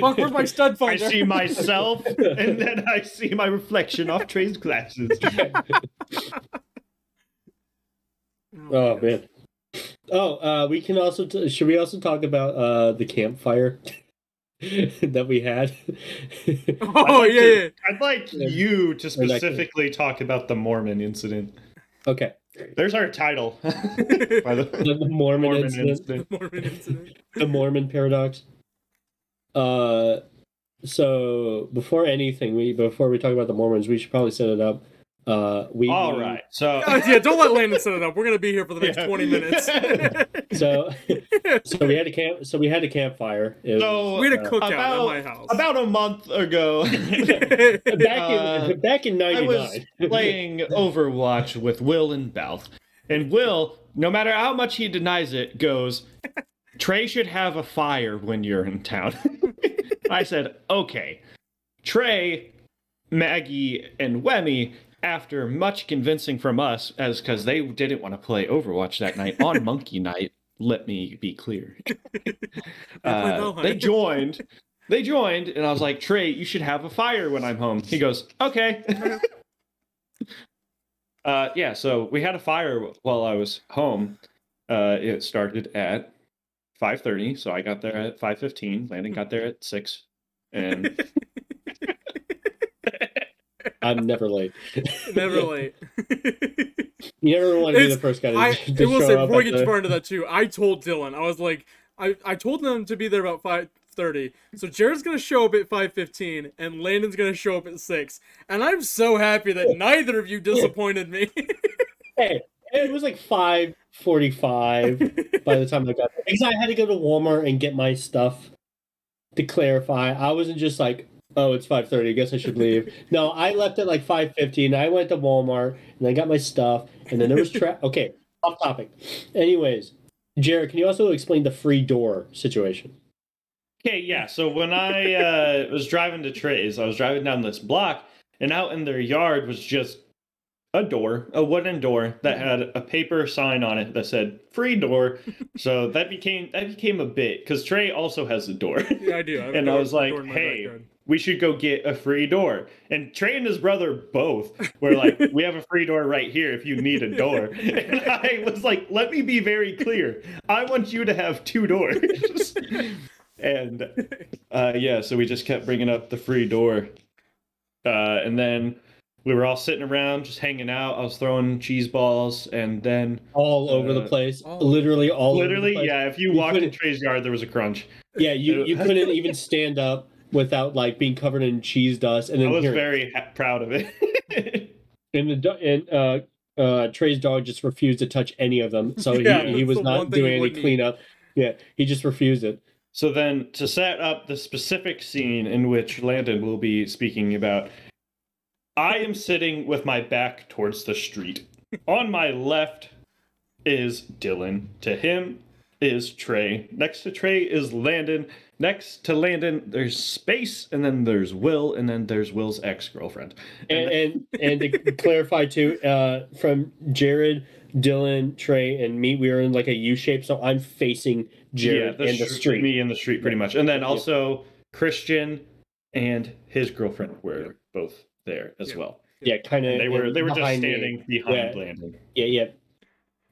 Fuck, where's my stud finder? I see myself, and then I see my reflection off Trey's glasses. Oh, man. Oh, we can also... should we also talk about the campfire that we had? I'd like you to specifically talk about the Mormon incident. Okay. There's our title. The Mormon incident. The Mormon incident. The Mormon paradox. So before we talk about the Mormons, we should probably set it up. All right. So don't let Landon set it up. We're gonna be here for the next 20 minutes. So we had a camp. So we had a campfire. We had a cookout at my house about a month ago. back in '99, I was playing Overwatch with Will and Balth, and Will, no matter how much he denies it, goes, "Trey should have a fire when you're in town." I said, "Okay." Trey, Maggie, and Wemmy, after much convincing from us, because they didn't want to play Overwatch that night on Monkey Night, let me be clear. They joined, they joined, and I was like, Trey, you should have a fire when I'm home. He goes, okay. Yeah, so we had a fire while I was home. It started at 5:30, so I got there at 5:15. Landon got there at 6, and I'm never late. Never late. You never want to be the first guy to will show say, up. before we get far into that too, I told Dylan, I was like, I told them to be there about 5:30. So Jared's gonna show up at 5:15, and Landon's gonna show up at 6. And I'm so happy that neither of you disappointed me. Hey, it was like 5:45 by the time I got there. Because I had to go to Walmart and get my stuff. To clarify, I wasn't just like, oh, it's 5:30, I guess I should leave. No, I left at like 5:15. I went to Walmart and I got my stuff, and then there was okay, off topic. Anyways, Jared, can you also explain the free door situation? Okay, yeah. So when I was driving to Trey's, I was driving down this block, and out in their yard was just a door, a wooden door that had a paper sign on it that said "free door." So that became a bit, because Trey also has a door. Yeah, I do. And I was like, hey, we should go get a free door. And Trey and his brother both were like, we have a free door right here if you need a door. And I was like, let me be very clear. I want you to have 2 doors. And yeah, so we just kept bringing up the free door. And then we were all sitting around just hanging out. I was throwing cheese balls, and then all over the place. Literally all over the place. Yeah, if you walked in Trey's yard, there was a crunch. Yeah, you couldn't even stand up without like being covered in cheese dust. And then I was very proud of it. And Trey's dog just refused to touch any of them, so he was not doing any cleanup. Yeah, he just refused it. So then, to set up the specific scene in which Landon will be speaking about, I am sitting with my back towards the street. On my left is Dylan. To him is Trey. Next to Trey is Landon. Next to Landon, there's Space, and then there's Will, and then there's Will's ex-girlfriend. And to clarify too, from Jared, Dylan, Trey, and me, we were in like a U shape, so I'm facing Jared in the street. Me in the street, pretty much. And then also Christian and his girlfriend were both there as well. Yeah, kind of. They were just standing behind Landon. Yeah.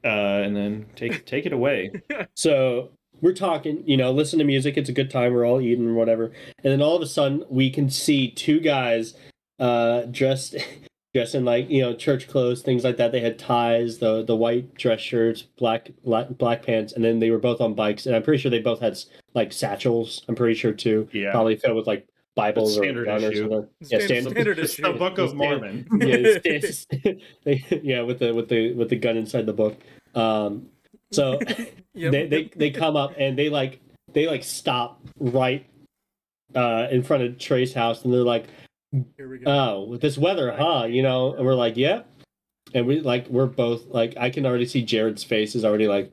And then take it away. So we're talking, listen to music. It's a good time. We're all eating or whatever. And then all of a sudden, we can see 2 guys dressed in like church clothes, things like that. They had ties, the white dress shirts, black pants, and then they were both on bikes. And I'm pretty sure they both had like satchels. I'm pretty sure too. Yeah, probably filled with like Bibles or gun or something. Standard issue. The Book of Mormon. Yeah, with the gun inside the book. So they come up and they stop right in front of Trey's house, and they're like, here we go. Oh, with this weather, huh? And we're like, yeah. And we're both like, I can already see Jared's face is already like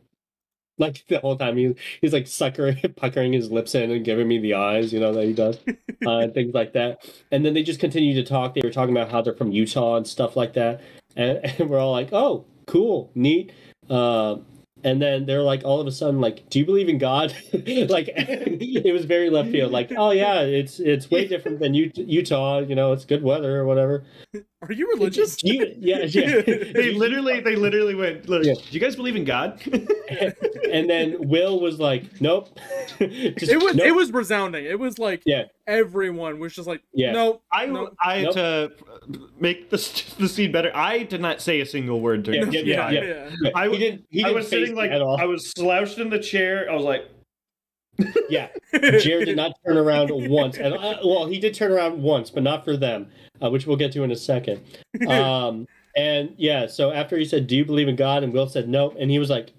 the whole time he's like puckering his lips in and giving me the eyes, that he does, and things like that. And then they just continue to talk. They were talking about how they're from Utah and stuff like that. And we're all like, oh, cool, neat. And then they're like, all of a sudden, like, do you believe in God? Like, it was very left field. Like, oh yeah, it's way different than Utah. It's good weather or whatever. Are you religious? Yeah. They literally went, look, do you guys believe in God? And then Will was like, nope. It was resounding. It was like, everyone was just like, nope. I had to make the scene better. I did not say a single word during this. Yeah. I was sitting like, I was slouched in the chair. I was like, yeah. Jared did not turn around once. And he did turn around once, but not for them, which we'll get to in a second. And yeah, so after he said, do you believe in God? And Will said, nope. And he was like,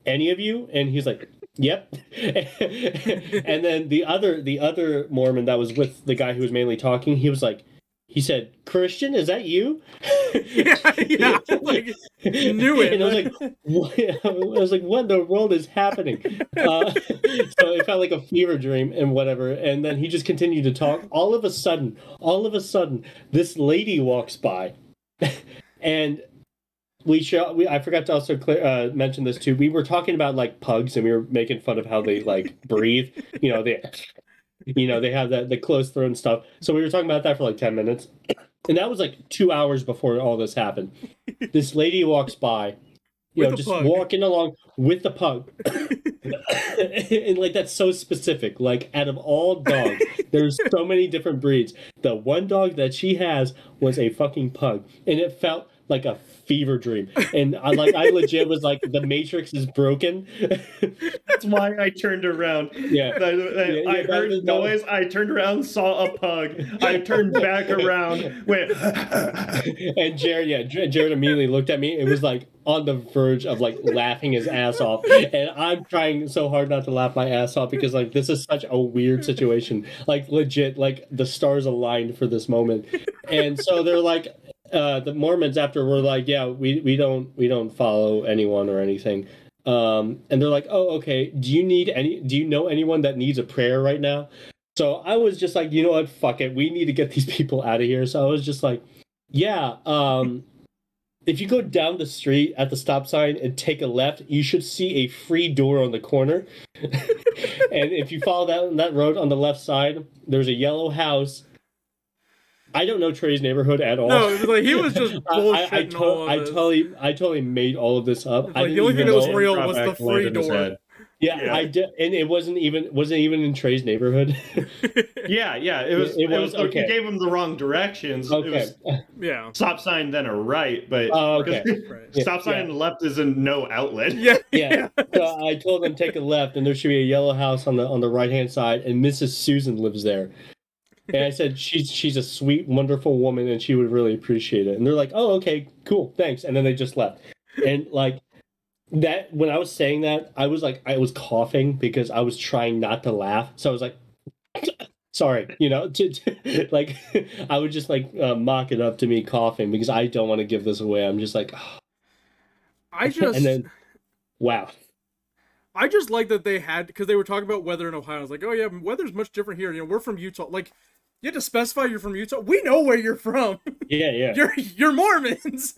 any of you? And he's like, yep. And then the other Mormon that was with the guy who was mainly talking, he said, Christian, is that you? Yeah, like, knew it. And I was like, what in the world is happening? So it felt like a fever dream and whatever. And then he just continued to talk. All of a sudden, this lady walks by. And I forgot to also mention this too. We were talking about like pugs, and we were making fun of how they like breathe. You know, they have the closed throat and stuff. So we were talking about that for like 10 minutes. And that was like 2 hours before all this happened. This lady walks by, you know, just walking along with the pug. And like, that's so specific. Like, out of all dogs, there's so many different breeds. The one dog that she has was a fucking pug. And it felt like a fever dream. And I legit was like, the Matrix is broken. That's why I turned around. Yeah. I heard noise. I turned around, saw a pug. I turned back around, went. And Jared immediately looked at me. It was like on the verge of like laughing his ass off. And I'm trying so hard not to laugh my ass off because like this is such a weird situation. Like legit, like the stars aligned for this moment. And so they're like, the Mormons after were like, yeah, we don't follow anyone or anything. And they're like, oh, okay. Do you know anyone that needs a prayer right now? So I was just like, you know what? Fuck it. We need to get these people out of here. So I was just like, yeah, if you go down the street at the stop sign and take a left, you should see a free door on the corner. And if you follow that road on the left side, there's a yellow house. I don't know Trey's neighborhood at all. No, it was like he was just bullshitting I totally made all of this up. Like, the only thing that was real was the free door. Yeah, I did, and it wasn't even in Trey's neighborhood. yeah, it was okay. You gave him the wrong directions. Okay, it was stop sign then a right, but stop sign and left is a no outlet. Yeah. So I told them take a left, and there should be a yellow house on the right hand side, and Mrs. Susan lives there. And I said, she's a sweet, wonderful woman, and she would really appreciate it. And they're like, oh, okay, cool, thanks. And then they just left. And like that, when I was saying that, I was coughing because I was trying not to laugh. So I was like, sorry, you know, like I would just like mock it up to me coughing because I don't want to give this away. I'm just like, oh. And then, wow. I just like that they had, because they were talking about weather in Ohio. I was like, oh yeah, weather's much different here. You know, we're from Utah. Like, you have to specify you're from Utah. We know where you're from. Yeah. You're Mormons.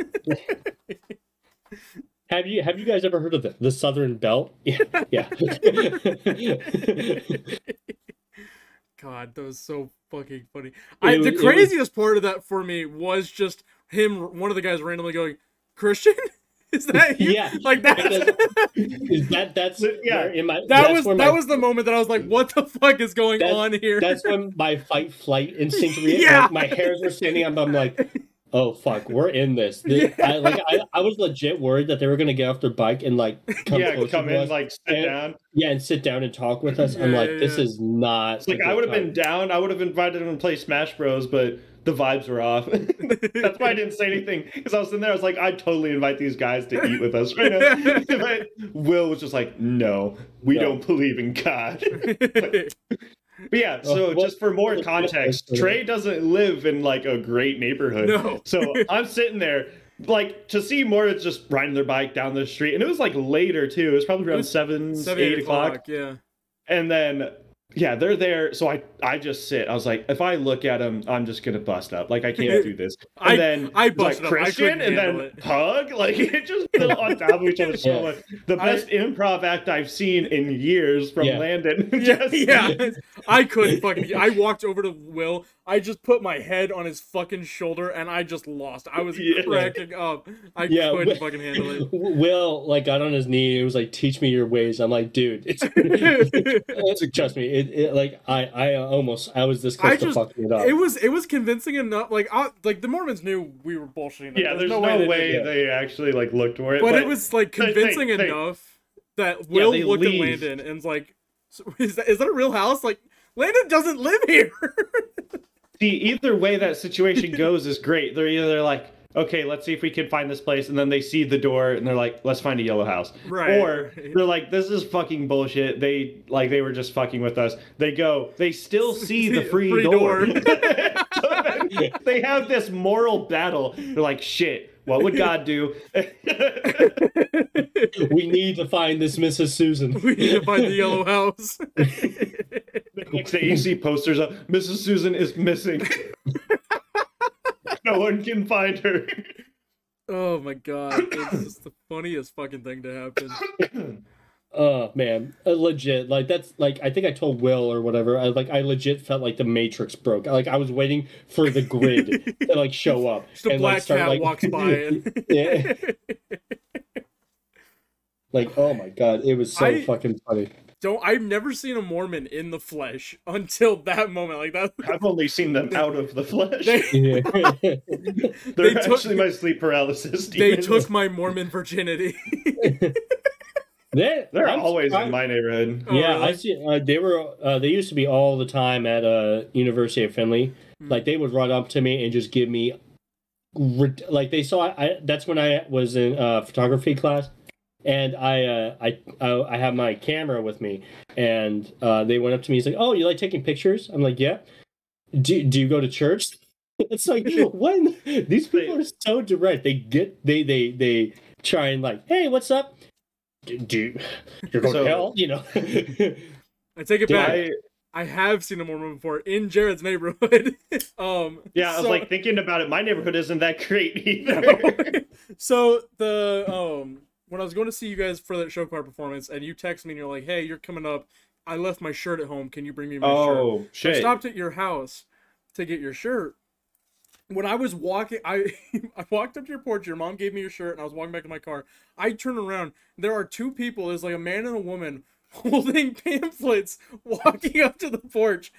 Have you guys ever heard of the Southern Belt? Yeah. God, that was so fucking funny. The craziest part of that for me was just him, one of the guys randomly going, Christian? Is that you? Yeah, like that. That was the moment that I was like, "What the fuck is going on here?" That's when my fight instinct. My hairs were standing up. I'm like, "Oh fuck, we're in this." I was legit worried that they were gonna get off their bike and like come in, like sit down. Yeah, and sit down and talk with us. I'm like, this is not. It's like I would have been down. I would have invited them to play Smash Bros, but the vibes were off. That's why I didn't say anything, because I was sitting there. I was like, I'd totally invite these guys to eat with us right now. But Will was just like, no, we don't believe in God. But yeah, so just for more context, Trey doesn't live in like a great neighborhood. No. So I'm sitting there, like, to see more just riding their bike down the street, and it was like later too. It was probably around 8 o'clock. Yeah. And then yeah, they're there. So I just sit. I was like, if I look at him, I'm just gonna bust up. Like, I can't do this. And then I busted like Christian, and then hug. Like, it just built on top of each other so much. The best improv act I've seen in years from Landon. I couldn't fucking. I walked over to Will. I just put my head on his fucking shoulder, and I just lost. I was cracking up. I couldn't fucking handle it. Will like got on his knee. It was like, "Teach me your ways." I'm like, dude, it's trust me. I was this close to fucking it up. It was convincing enough. Like the Mormons knew we were bullshitting. Yeah, there's no way they actually like looked for it. But it was like convincing enough that Will looked at Landon and was like, "Is that a real house?" Like, Landon doesn't live here. See, either way that situation goes is great. They're either like, okay, let's see if we can find this place, and then they see the door and they're like, let's find a yellow house. Right. Or they're like, this is fucking bullshit. They were just fucking with us. They still see the free door. So they have this moral battle. They're like, shit, what would God do? We need to find this Mrs. Susan. We need to find the yellow house. The next day you see posters up, Mrs. Susan is missing. No one can find her. Oh my god, it's just the funniest fucking thing to happen. Oh man, legit. Like that's like I think I told Will or whatever. I legit felt like the Matrix broke. Like I was waiting for the grid to like show up. Just a black cat walks by and yeah. Like, oh my god, it was so fucking funny. I've never seen a Mormon in the flesh until that moment. Like that, I've only seen them out of the flesh. They're actually my sleep paralysis demons. They took my Mormon virginity. They're always in my neighborhood. Yeah, really? I see. They used to be all the time at University of Findlay. Like they would run up to me and just give me, like they saw. That's when I was in photography class, and I have my camera with me, and they went up to me. He's like, "Oh, you like taking pictures?" I'm like, "Yeah." Do you go to church? It's like when these people are so direct. They try and like, "Hey, what's up?" Dude, you're going to hell, you know. I take it back. I have seen a Mormon before in Jared's neighborhood. Yeah, I was like thinking about it. My neighborhood isn't that great either. No. So when I was going to see you guys for that show choir performance, and you text me and you're like, "Hey, you're coming up. I left my shirt at home. Can you bring me my shirt?" Oh shit! So I stopped at your house to get your shirt. When I was walking, I walked up to your porch. Your mom gave me your shirt, and I was walking back to my car. I turned around. There are two people. There's like a man and a woman holding pamphlets, walking up to the porch.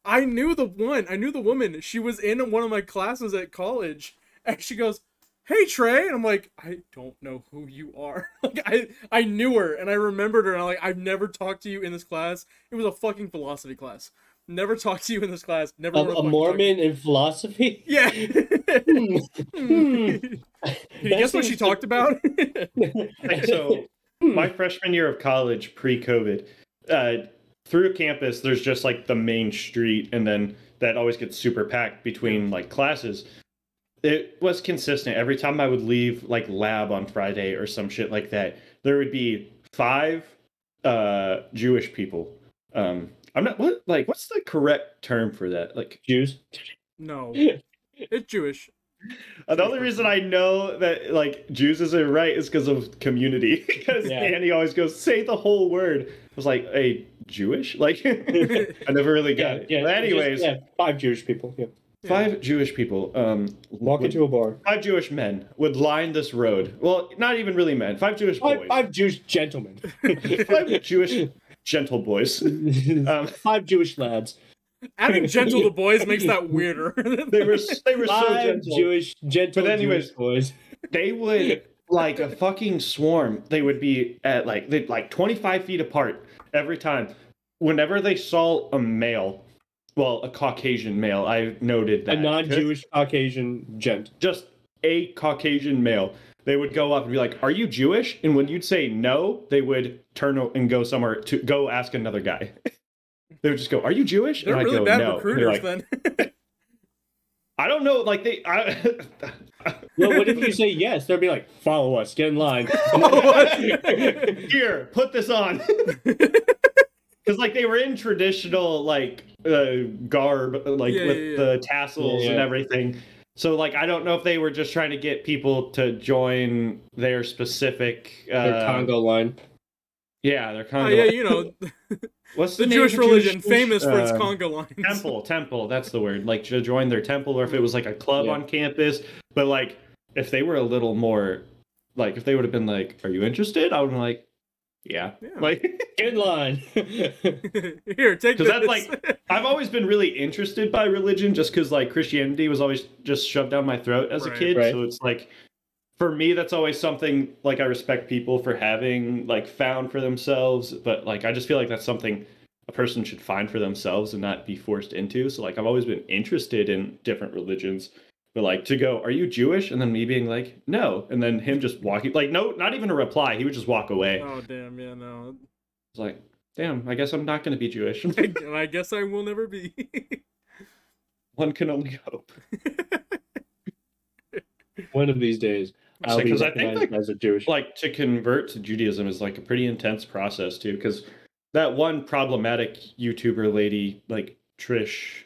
I knew the woman. She was in one of my classes at college, and she goes, "Hey, Trey," and I'm like, "I don't know who you are." Like I knew her, and I remembered her, and I'm like, "I've never talked to you in this class." It was a fucking philosophy class. Never talked to you in this class. Never. A Mormon in philosophy? Yeah. Can you guess what she talked about? So, my freshman year of college, pre-COVID, through campus, there's just like the main street, and then that always gets super packed between like classes. It was consistent. Every time I would leave like lab on Friday or some shit like that, there would be 5 Jewish people. I'm not what's the correct term for that? Like Jews? No, it's Jewish. The only reason I know that like Jews isn't right is because of community. Because Annie always goes, "Say the whole word." I was like, "Hey, Jewish?" Like I never really got it. Yeah. But anyways, 5 Jewish people. Yeah. 5 Jewish people. Walk into a bar. 5 Jewish men would line this road. Well, not even really men. 5 Jewish boys. 5 Jewish gentlemen. 5 Jewish gentle boys. 5 Jewish lads. Adding gentle to boys makes that weirder. They were so gentle. Jewish gentle. But anyways, Jewish boys. They would like a fucking swarm. They would be at like 25 feet apart every time. Whenever they saw a male, well, a Caucasian male, I noted that a non-Jewish Caucasian gent, just a Caucasian male. They would go up and be like, "Are you Jewish?" And when you'd say no, they would turn and go somewhere to go ask another guy. They would just go, "Are you Jewish?" They're and really go, bad no. recruiters, like, then. I don't know. Like well, what if you say yes? They'll be like, "Follow us, get in line." Here, put this on. Because like they were in traditional like garb, like with the tassels and everything. So like I don't know if they were just trying to get people to join their specific their Congo line. Yeah, their Congo. Yeah, you know. What's the Jewish religion famous for its Congo lines? Temple. That's the word. Like to join their temple, or if it was like a club on campus. But like if they were a little more, like if they would have been like, "Are you interested?" I would have been like, yeah. Like get in line. Here, take this. Because that's like I've always been really interested by religion, just because like Christianity was always just shoved down my throat as a kid. Right. So it's like for me, that's always something like I respect people for having like found for themselves, but like I just feel like that's something a person should find for themselves and not be forced into. So like I've always been interested in different religions. But like to go, "Are you Jewish?" And then me being like, "No," and then him just walking, like no, not even a reply. He would just walk away. Oh damn, yeah, no. It's like, damn, I guess I'm not going to be Jewish. And I guess I will never be. One can only hope. One of these days, I'll be recognized as a Jewish. Like to convert to Judaism is like a pretty intense process too, because that one problematic YouTuber lady, like Trish.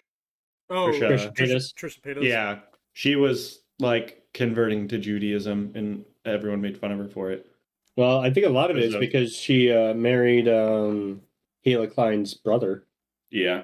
Oh, Trish Paytas. Yeah. She was like converting to Judaism and everyone made fun of her for it. Well, I think a lot of it is because she married Hila Klein's brother. Yeah.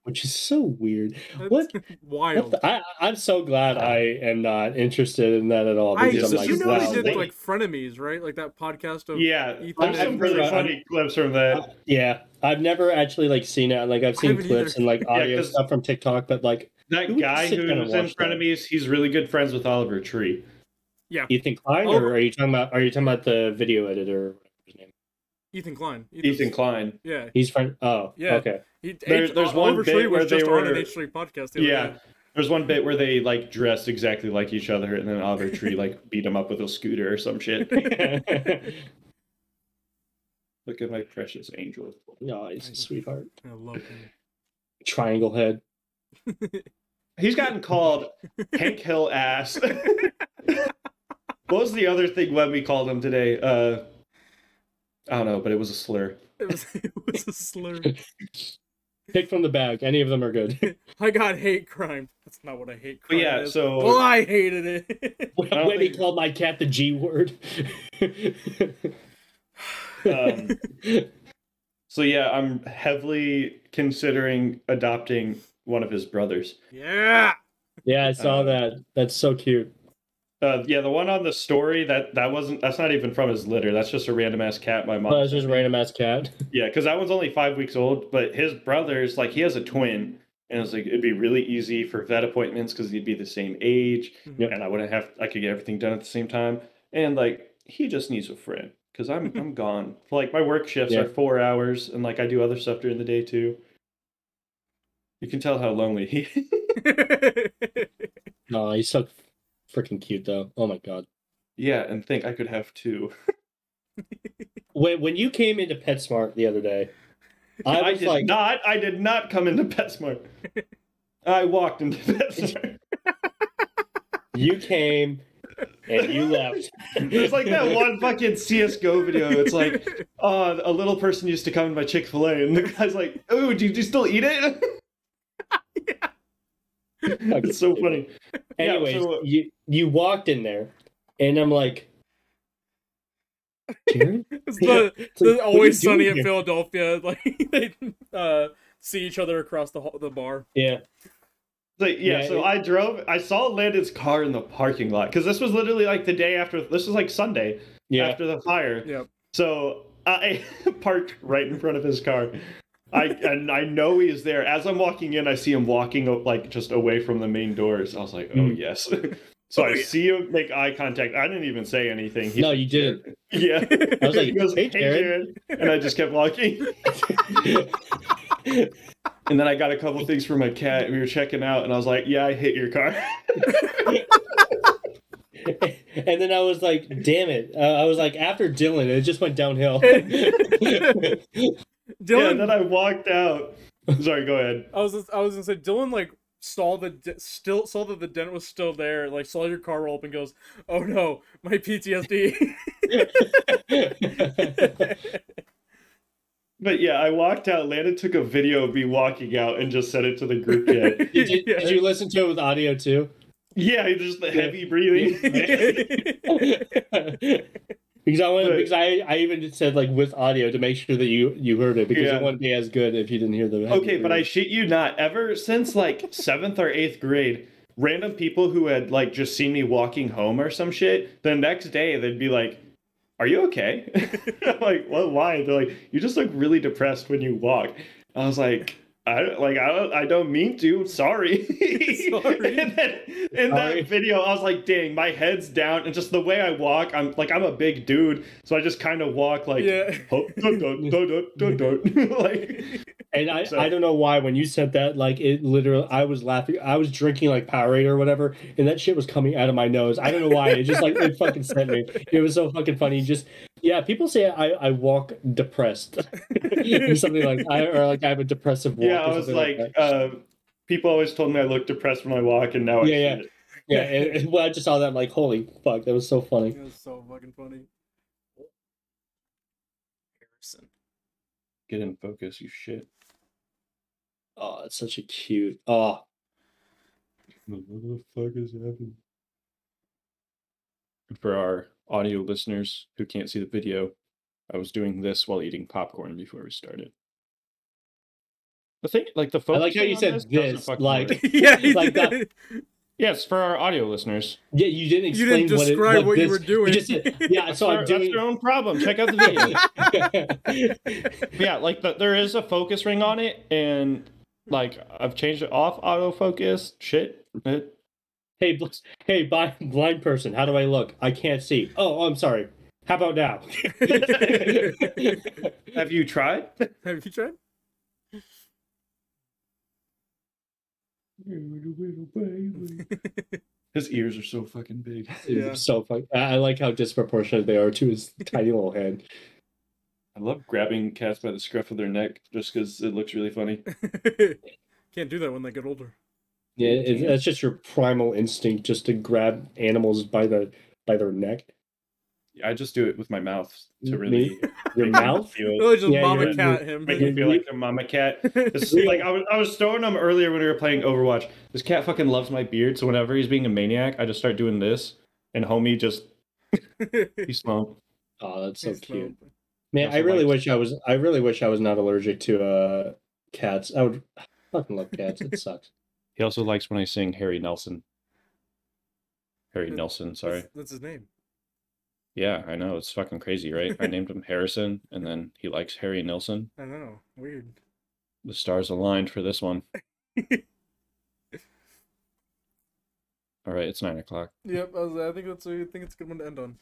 Which is so weird. That's wild. I'm so glad I am not interested in that at all. Because I'm like, you know wow, they did like Frenemies, right? Like that podcast of Ethan. There's some really funny clips from that. Yeah, I've never actually like seen it. Like I've seen clips and like audio stuff from TikTok, but like that guy who's in Frenemies, he's really good friends with Oliver Tree. Yeah, Ethan Klein, or are you talking about the video editor? Or whatever his name? Ethan Klein. Ethan Klein. Yeah, he's friend. Oh, yeah. Okay. There's one bit where they were on an H3 podcast. There's one bit where they like dressed exactly like each other, and then Oliver Tree like beat him up with a scooter or some shit. Look at my precious angel. No, he's a sweetheart. I love him. Triangle head. He's gotten called Hank Hill ass. What was the other thing when we called him today? I don't know, but it was a slur. It was a slur. Pick from the bag. Any of them are good. I got hate crime. That's not what I hate crime is. So... Well, I hated it. When he called my cat the G word. So yeah, I'm heavily considering adopting one of his brothers. Yeah. Yeah, I saw that. That's so cute. Yeah, the one on the story that's not even from his litter. That's just a random ass cat my mom. Oh, it's just a random ass cat. Yeah, because that one's only 5 weeks old, but his brother's like he has a twin, and it's like it'd be really easy for vet appointments because he'd be the same age, and I could get everything done at the same time, and like he just needs a friend because I'm gone. Like my work shifts are 4 hours, and like I do other stuff during the day too. You can tell how lonely he is. No, he's so freaking cute though. Oh my god. Yeah, and think I could have two. When you came into PetSmart the other day, I did not come into PetSmart. I walked into PetSmart. You came and you left. It's like that one fucking CSGO video. It's like, oh, a little person used to come to my Chick-fil-A, and the guy's like, oh, do you still eat it? Yeah. It's so funny. Anyways, you walked in there, and I'm like, Jared? It's Always Sunny in Philadelphia. Like they see each other across the bar. Yeah. So I saw Landon's car in the parking lot because this was literally like the day after. This was like Sunday after the fire. Yeah. So I parked right in front of his car. I know he's there. As I'm walking in, I see him walking like just away from the main doors. I was like, oh yes. So I see him make eye contact. I didn't even say anything. No, you didn't. Yeah. I was like, he goes, hey, Jared. And I just kept walking. And then I got a couple things for my cat. We were checking out, and I was like, yeah, I hit your car. And then I was like, damn it. I was like, after Dylan, it just went downhill. Dylan, yeah, and then I walked out. Sorry, go ahead. I was gonna say Dylan like saw that the dent was still there, like saw your car roll up and goes, "Oh no, my PTSD." But yeah, I walked out. Landon took a video of me walking out and just sent it to the group chat. Did you listen to it with audio too? Yeah, just the heavy breathing. Because I even said like with audio to make sure that you heard it, because it wouldn't be as good if you didn't hear the heavy breathing. But I shit you not, ever since like 7th or 8th grade, random people who had like just seen me walking home or some shit, the next day they'd be like, are you okay? I'm like, well, why? They're like, you just look really depressed when you walk. I was like, I don't mean to. Sorry. Sorry. And then in that video, I was like, dang, my head's down, and just the way I walk, I'm a big dude, so I just kind of walk like, like. And I don't know why when you said that, like it literally, I was laughing. I was drinking like Powerade or whatever, and that shit was coming out of my nose. I don't know why. It just like it fucking sent me. It was so fucking funny. Just people say I walk depressed, or something like I have a depressive walk. Yeah, I was like people always told me I look depressed when I walk, and now I see it. Yeah. And when I just saw that, I'm like, holy fuck, that was so funny. It was so fucking funny. Harrison, get in focus, you shit. Oh, it's such a cute. Oh, what the fuck is happening? For our audio listeners who can't see the video, I was doing this while eating popcorn before we started. The thing, like the focus. I like how you said this, like yeah, like that. Yes, for our audio listeners. Yeah, you didn't explain. You didn't describe what you were doing. You just said, yeah, so I'm doing. That's your own problem. Check out the video. Yeah, like there is a focus ring on it, and like I've changed it off autofocus. Shit. Hey, blind person, how do I look? I can't see. Oh, I'm sorry. How about now? Have you tried? Have you tried? His ears are so fucking big. Yeah. So fun. I like how disproportionate they are to his tiny little head. I love grabbing cats by the scruff of their neck just because it looks really funny. Can't do that when they get older. Yeah, that's just your primal instinct, just to grab animals by their neck. I just do it with my mouth to really your mouth. Really, just mama cat him. Make me feel like a mama cat. Like I was throwing him earlier when we were playing Overwatch. This cat fucking loves my beard, so whenever he's being a maniac, I just start doing this, and homie just he's slow. Oh, that's so cute. Man, I really wish I was not allergic to cats. I would fucking love cats. It sucks. He also likes when I sing Harry Nelson. Harry Nelson, sorry. That's his name. Yeah, I know. It's fucking crazy, right? I named him Harrison, and then he likes Harry Nelson. I know. Weird. The stars aligned for this one. All right, it's 9 o'clock. Yep, I think it's a good one to end on.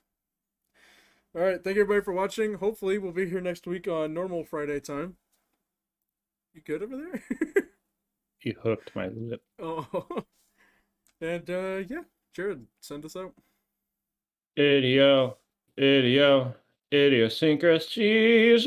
All right, thank you everybody for watching. Hopefully, we'll be here next week on normal Friday time. You good over there? You hooked my lip. Oh. And yeah, Jared, send us out. Idiosyncrasies.